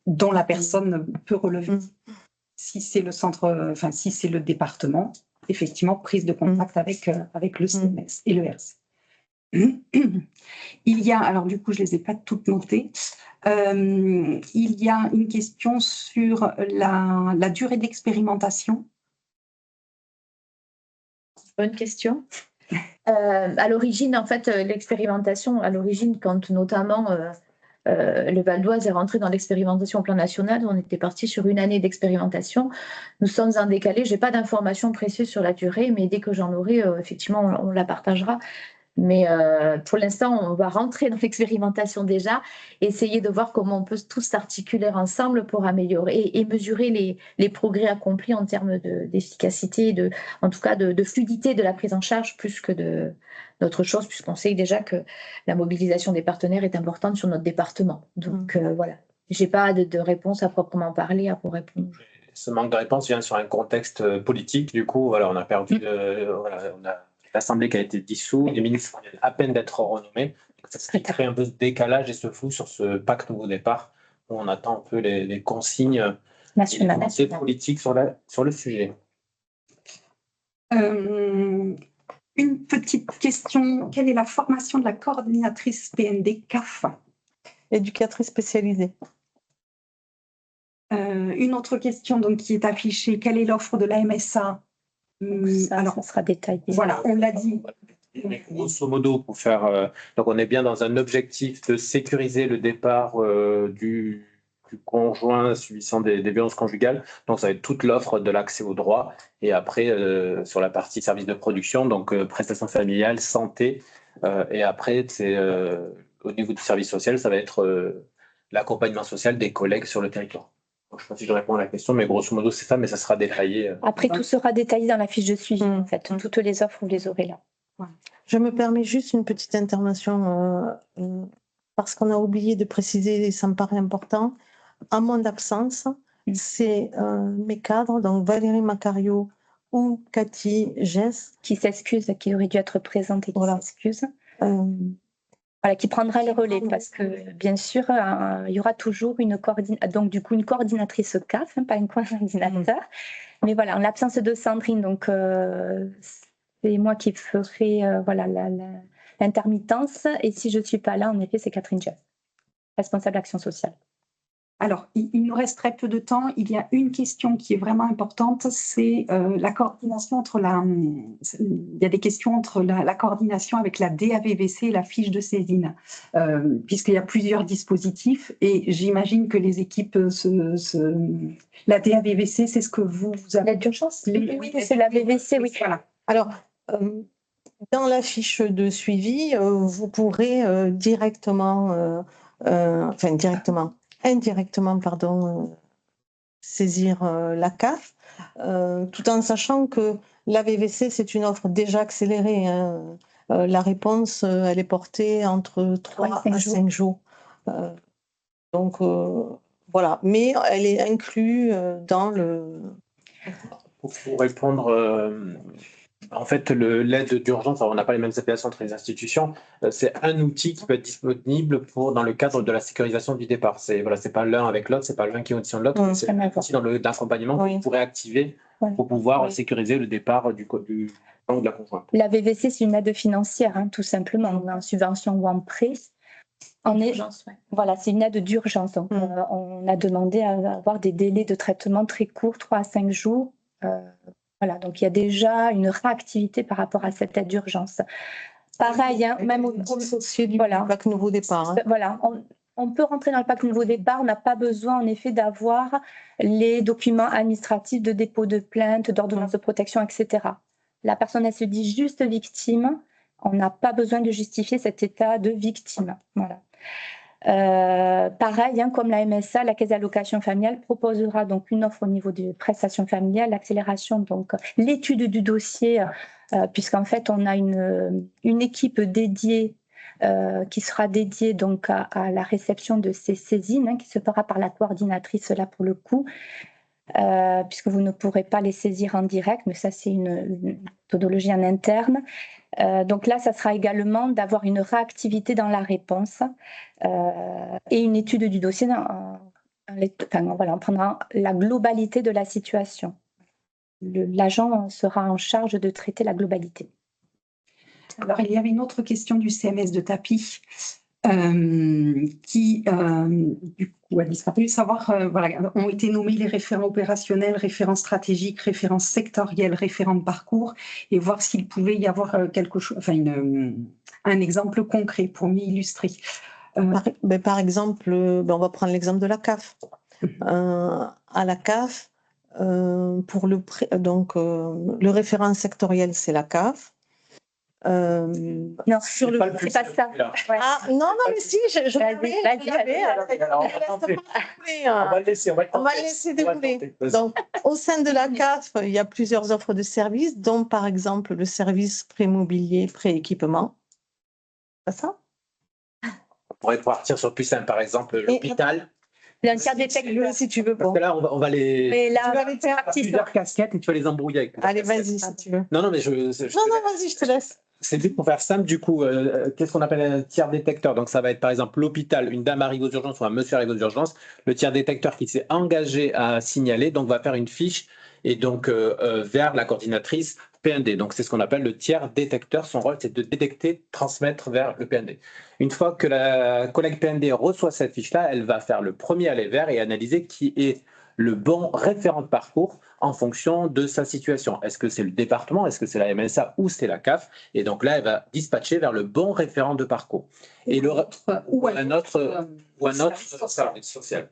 dont la personne peut relever. Si c'est le centre, si c'est le département, effectivement, prise de contact avec le CMS et le RC. Il y a, alors du coup, je ne les ai pas toutes notées. Il y a une question sur la durée d'expérimentation. Bonne question. À l'origine, en fait, l'expérimentation, à l'origine, quand notamment le Val d'Oise est rentré dans l'expérimentation au plan national, on était parti sur une année d'expérimentation. Nous sommes en décalé. Je n'ai pas d'informations précises sur la durée, mais dès que j'en aurai, effectivement, on la partagera. Mais pour l'instant, on va rentrer dans l'expérimentation déjà, essayer de voir comment on peut tous s'articuler ensemble pour améliorer et mesurer les progrès accomplis en termes d'efficacité, en tout cas de fluidité de la prise en charge plus que d'autres choses, puisqu'on sait déjà que la mobilisation des partenaires est importante sur notre département. Donc voilà, je n'ai pas de réponse à proprement parler à vous répondre. Ce manque de réponse vient sur un contexte politique. Du coup, voilà, on a perdu l'Assemblée qui a été dissoute, les ministres viennent à peine d'être renommés. Ça crée un peu ce décalage et ce flou sur ce pacte nouveau départ où on attend un peu les consignes nationales politiques sur le sujet. Une petite question, quelle est la formation de la coordinatrice PND CAF? Éducatrice spécialisée. Une autre question donc, qui est affichée, quelle est l'offre de la MSA? Alors, ça sera détaillé. Voilà, on l'a dit. Grosso modo, pour faire. Donc, on est bien dans un objectif de sécuriser le départ du conjoint subissant des violences conjugales. Donc, ça va être toute l'offre de l'accès aux droits. Et après, sur la partie services de production, donc prestations familiales, santé. Et après, c'est au niveau du service social, ça va être l'accompagnement social des collègues sur le territoire. Je ne sais pas si je réponds à la question, mais grosso modo, c'est ça, mais ça sera détaillé. Après, tout sera détaillé dans la fiche de suivi, en fait. Toutes les offres, vous les aurez là. Je me permets juste une petite intervention. parce qu'on a oublié de préciser, et ça me paraît important, en mon absence, c'est mes cadres, donc Valérie Macario ou Cathy Gess. Qui s'excuse, qui aurait dû être présente et qui Voilà. s'excuse. Voilà, qui prendra le relais parce que, bien sûr, il y aura toujours une coordinatrice CAF, pas une coordinateur. Mais voilà, en l'absence de Sandrine, donc c'est moi qui ferai l'intermittence. Et si je ne suis pas là, en effet, c'est Catherine Jeff, responsable d'action sociale. Alors, il nous reste très peu de temps. Il y a une question qui est vraiment importante, c'est la coordination entre il y a des questions entre la coordination avec la DAVVC et la fiche de saisine, puisqu'il y a plusieurs dispositifs et j'imagine que les équipes, la DAVVC, c'est ce que vous avez. L'aide d'urgence. Oui, c'est la VVC, oui. Voilà. Alors, dans la fiche de suivi, vous pourrez indirectement, saisir la CAF, tout en sachant que la VVC, c'est une offre déjà accélérée. La réponse, elle est portée entre 3 à 5 jours. Donc, voilà. Mais elle est inclue dans le... Pour répondre, en fait, l'aide d'urgence, on n'a pas les mêmes appellations entre les institutions, c'est un outil qui peut être disponible dans le cadre de la sécurisation du départ. C'est pas l'un avec l'autre, c'est pas l'un qui est au-dessus de l'autre, c'est un outil d'accompagnement que vous pourrez activer pour pouvoir sécuriser le départ du de la conjointe. La VVC, c'est une aide financière, tout simplement, en subvention ou en prêt. Voilà, c'est une aide d'urgence. Donc, on a demandé à avoir des délais de traitement très courts, 3 à 5 jours. Voilà, donc il y a déjà une réactivité par rapport à cette aide d'urgence. Pareil, même au dossier du PAC Nouveau Départ. Voilà, on peut rentrer dans le PAC Nouveau Départ, on n'a pas besoin en effet d'avoir les documents administratifs de dépôt de plainte, d'ordonnance de protection, etc. La personne, elle se dit juste victime, on n'a pas besoin de justifier cet état de victime. Voilà. Pareil, comme la MSA, la Caisse d'allocation familiale proposera donc une offre au niveau des prestations familiales, l'accélération, donc l'étude du dossier, puisqu'en fait on a une équipe dédiée qui sera dédiée donc à la réception de ces saisines, qui se fera par la coordinatrice là pour le coup, puisque vous ne pourrez pas les saisir en direct, mais ça c'est une méthodologie en interne. Donc là, ça sera également d'avoir une réactivité dans la réponse et une étude du dossier. On prendra la globalité de la situation. L'agent sera en charge de traiter la globalité. Alors, il y avait une autre question du CMS de Tapie qui, du coup, a disparu. Savoir, ont été nommés les référents opérationnels, référents stratégiques, référents sectoriels, référents de parcours, et voir s'il pouvait y avoir quelque chose, un exemple concret pour mieux illustrer. Par exemple, on va prendre l'exemple de la CAF. À la CAF, pour le référent sectoriel, c'est la CAF. Non, c'est pas ça. Ouais. Ah, non, mais si, je on va laisser dérouler. Donc, au sein de la CAF, il y a plusieurs offres de services, dont par exemple le service pré-mobilier, pré-équipement. C'est ça? On pourrait partir sur plus simple, par exemple, l'hôpital. Il y a un tiers détecteur, si tu veux. Parce que là, on va les. Mais là, tu vas les faire plusieurs casquettes et tu vas les embrouiller avec. Allez, vas-y, si tu veux. Non, mais non, vas-y, je te laisse. C'est juste pour faire simple, du coup, qu'est-ce qu'on appelle un tiers détecteur? Donc, ça va être par exemple l'hôpital, une dame arrive aux urgences ou un monsieur arrive aux urgences. Le tiers détecteur qui s'est engagé à signaler, donc va faire une fiche et donc vers la coordinatrice PND. Donc, c'est ce qu'on appelle le tiers détecteur. Son rôle, c'est de détecter, transmettre vers le PND. Une fois que la collègue PND reçoit cette fiche-là, elle va faire le premier aller vers et analyser qui est le bon référent de parcours en fonction de sa situation. Est-ce que c'est le département, est-ce que c'est la MSA ou c'est la CAF? Et donc là, elle va dispatcher vers le bon référent de parcours. Ou un autre service social.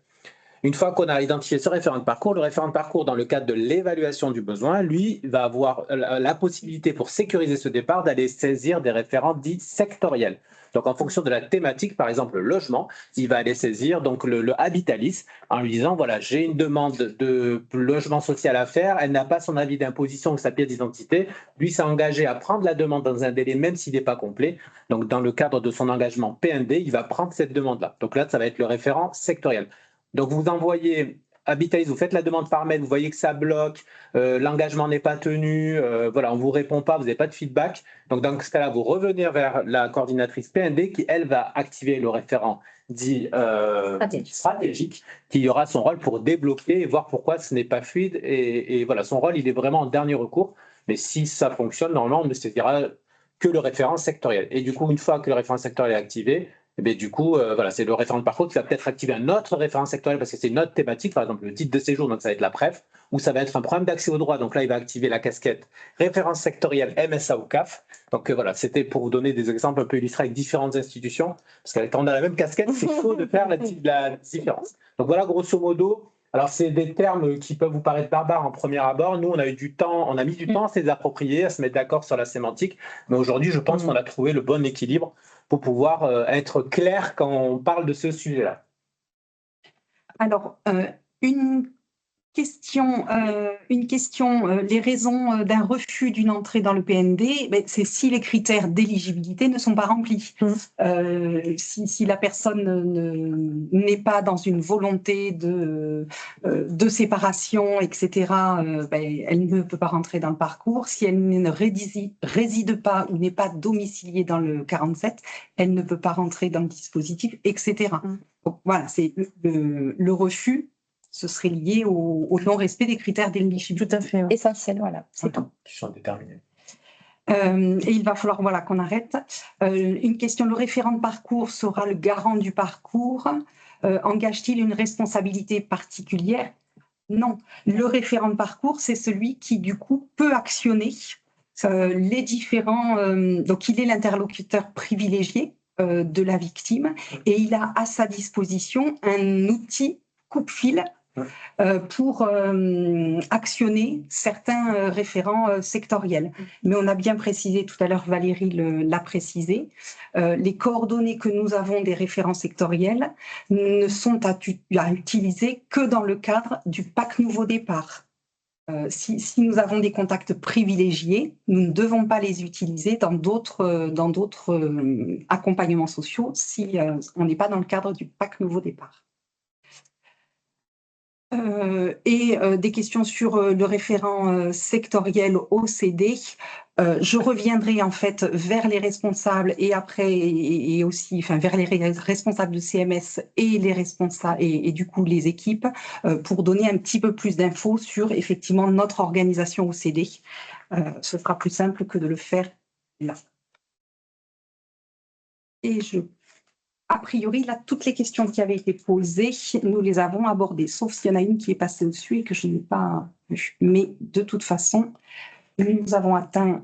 Une fois qu'on a identifié ce référent de parcours, le référent de parcours, dans le cadre de l'évaluation du besoin, lui, va avoir la possibilité pour sécuriser ce départ d'aller saisir des référents dits sectoriels. Donc, en fonction de la thématique, par exemple, le logement, il va aller saisir donc le Habitalis en lui disant, voilà, j'ai une demande de logement social à faire, elle n'a pas son avis d'imposition ou sa pièce d'identité. Lui s'est engagé à prendre la demande dans un délai, même s'il n'est pas complet. Donc, dans le cadre de son engagement PND, il va prendre cette demande-là. Donc là, ça va être le référent sectoriel. Donc, vous envoyez Habitalis, vous faites la demande par mail, vous voyez que ça bloque, l'engagement n'est pas tenu, voilà, on ne vous répond pas, vous n'avez pas de feedback. Donc, dans ce cas-là, vous revenez vers la coordinatrice PND qui, elle, va activer le référent dit stratégique, qui aura son rôle pour débloquer et voir pourquoi ce n'est pas fluide. Et voilà, son rôle, il est vraiment en dernier recours. Mais si ça fonctionne, normalement, on ne saisira que le référent sectoriel. Et du coup, une fois que le référent sectoriel est activé, et bien, du coup, voilà, c'est le référent de parcours qui va peut-être activer un autre référent sectoriel parce que c'est une autre thématique, par exemple le titre de séjour, donc ça va être la PREF, ou ça va être un problème d'accès au droit. Donc là, il va activer la casquette référence sectorielle MSA ou CAF. Donc voilà, c'était pour vous donner des exemples un peu illustrés avec différentes institutions, parce que quand on a la même casquette, c'est faux de faire la différence. Donc voilà, grosso modo. Alors, c'est des termes qui peuvent vous paraître barbares en premier abord. Nous, on a mis du temps à se les approprier, à se mettre d'accord sur la sémantique. Mais aujourd'hui, je pense qu'on a trouvé le bon équilibre pour pouvoir être clair quand on parle de ce sujet-là. Alors, une question, les raisons d'un refus d'une entrée dans le PND, c'est si les critères d'éligibilité ne sont pas remplis. Si la personne n'est pas dans une volonté de séparation, etc., elle ne peut pas rentrer dans le parcours. Si elle ne réside pas ou n'est pas domiciliée dans le 47, elle ne peut pas rentrer dans le dispositif, etc. Donc, voilà, c'est le refus. Ce serait lié au non-respect des critères d'éligibilité. Tout à fait. Essentiel, voilà, c'est tout. Qui sont déterminés. Et il va falloir qu'on arrête. Une question, le référent de parcours sera le garant du parcours. Engage-t-il une responsabilité particulière? Non. Le référent de parcours, c'est celui qui, du coup, peut actionner les différents... donc, il est l'interlocuteur privilégié de la victime et il a à sa disposition un outil coupe-fil pour actionner certains référents sectoriels. Mais on a bien précisé, tout à l'heure Valérie l'a précisé, les coordonnées que nous avons des référents sectoriels ne sont à utiliser que dans le cadre du PAC Nouveau Départ. Si nous avons des contacts privilégiés, nous ne devons pas les utiliser dans d'autres accompagnements sociaux si on n'est pas dans le cadre du PAC Nouveau Départ. Des questions sur le référent sectoriel OCD. Je reviendrai en fait vers les responsables et après et aussi vers les responsables de CMS et les responsables et du coup les équipes pour donner un petit peu plus d'infos sur effectivement notre organisation OCD. Ce sera plus simple que de le faire là. Et a priori, là, toutes les questions qui avaient été posées, nous les avons abordées, sauf s'il y en a une qui est passée dessus et que je n'ai pas vue. Mais de toute façon, nous avons atteint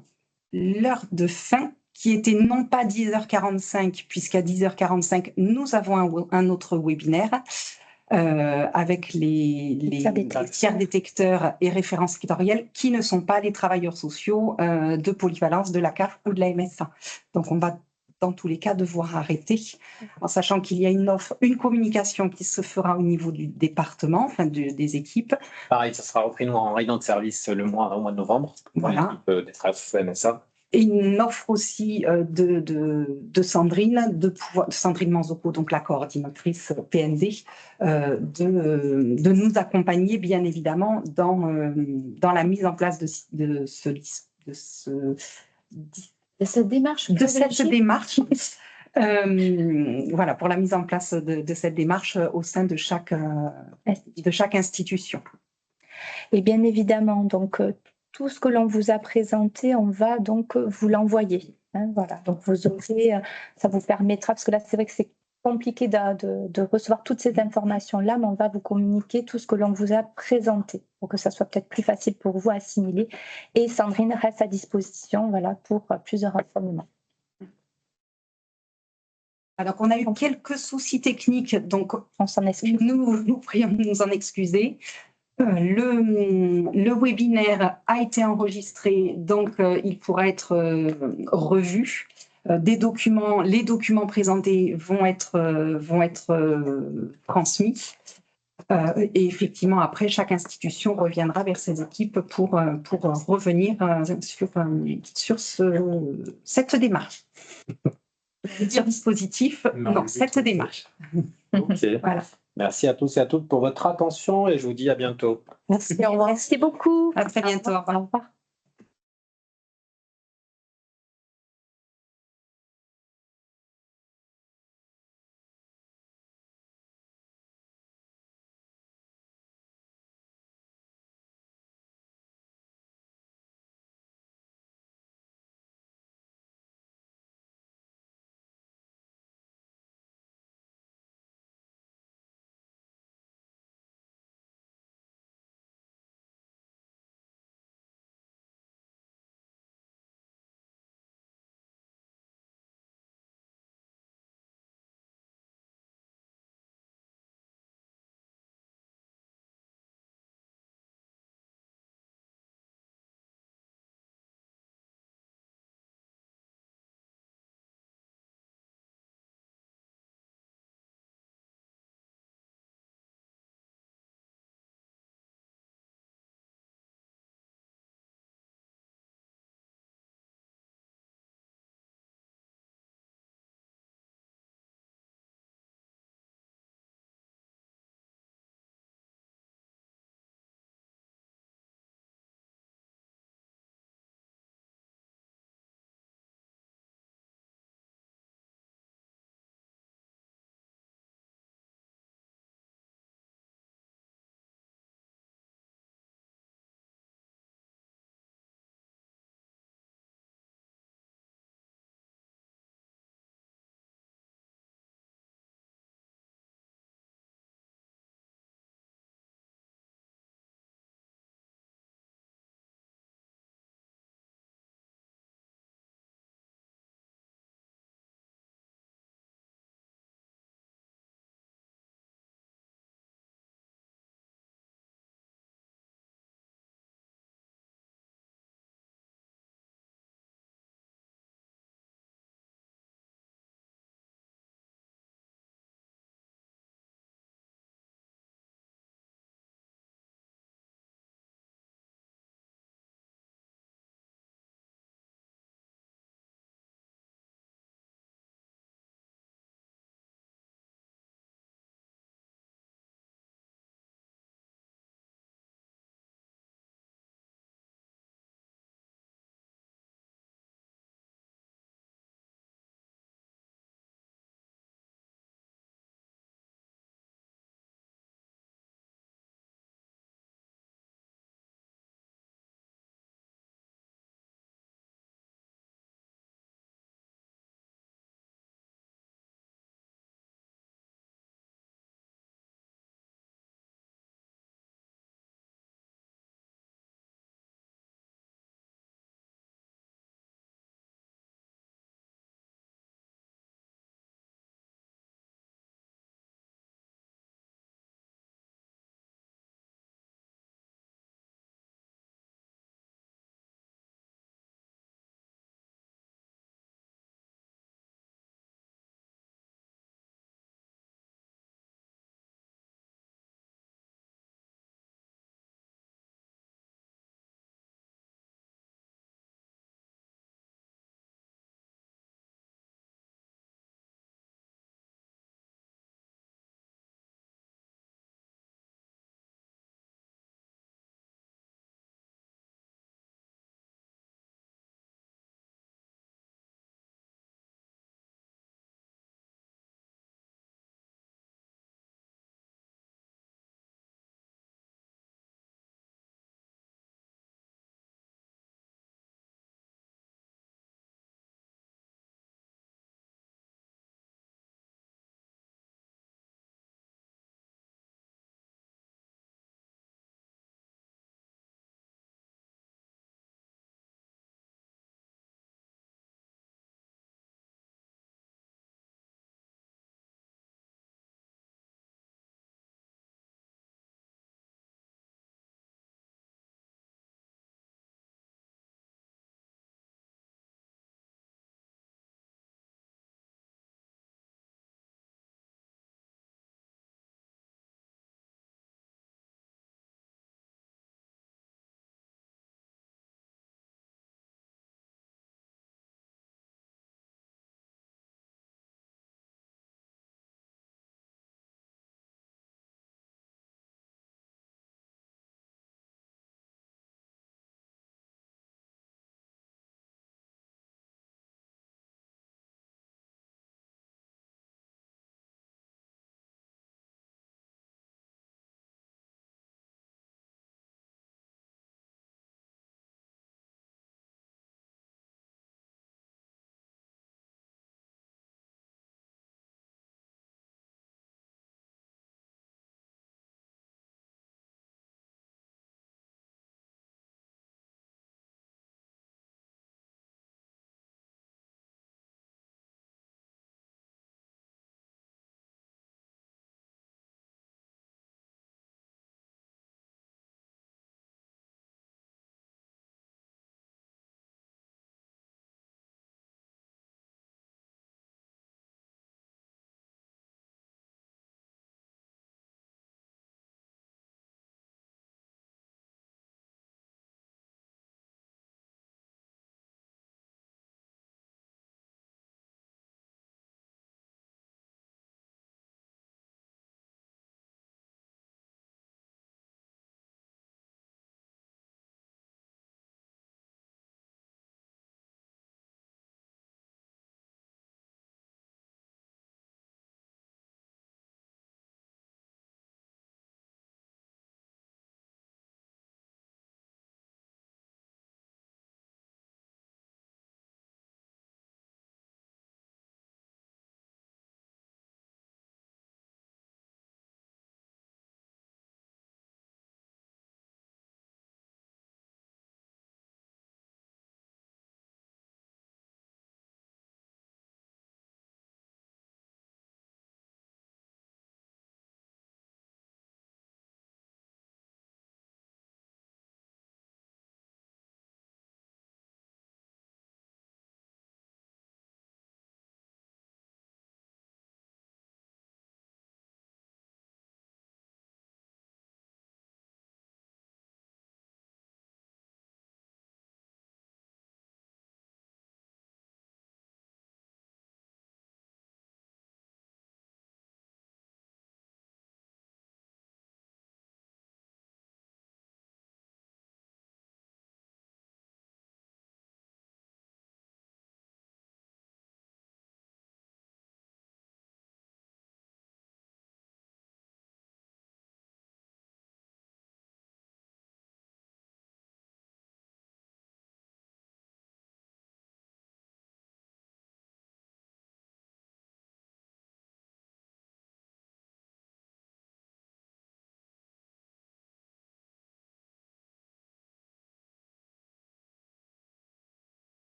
l'heure de fin, qui était non pas 10h45, puisqu'à 10h45, nous avons un autre webinaire avec les tiers détecteurs et références sectorielles qui ne sont pas les travailleurs sociaux de polyvalence de la CAF ou de la MSA. Donc, on va dans tous les cas, devoir arrêter, en sachant qu'il y a une communication qui se fera au niveau du département, enfin des équipes. Pareil, ça sera repris nous en réunion de service au mois de novembre. Voilà. Des TRAF, MSA. Et une offre aussi de Sandrine, Sandrine Manzoco, donc la coordinatrice PND, de nous accompagner bien évidemment dans la mise en place de cette démarche. Voilà, pour la mise en place de cette démarche au sein de chaque institution. Et bien évidemment, donc tout ce que l'on vous a présenté, on va donc vous l'envoyer. Voilà, donc vous aurez, ça vous permettra, parce que là c'est vrai que c'est compliqué de recevoir toutes ces informations-là, mais on va vous communiquer tout ce que l'on vous a présenté pour que ça soit peut-être plus facile pour vous à assimiler. Et Sandrine reste à disposition, voilà, pour plusieurs renseignements. Alors, on a eu quelques soucis techniques, donc On s'en excuse. nous prions de nous en excuser. Le webinaire a été enregistré, donc il pourra être revu. Les documents présentés vont être transmis. Et effectivement, après, chaque institution reviendra vers ses équipes pour revenir sur cette démarche. Dire dispositif, non, cette démarche. Ok. Voilà. Merci à tous et à toutes pour votre attention et je vous dis à bientôt. Merci, au revoir. Merci beaucoup. À très bientôt. Au revoir. Au revoir.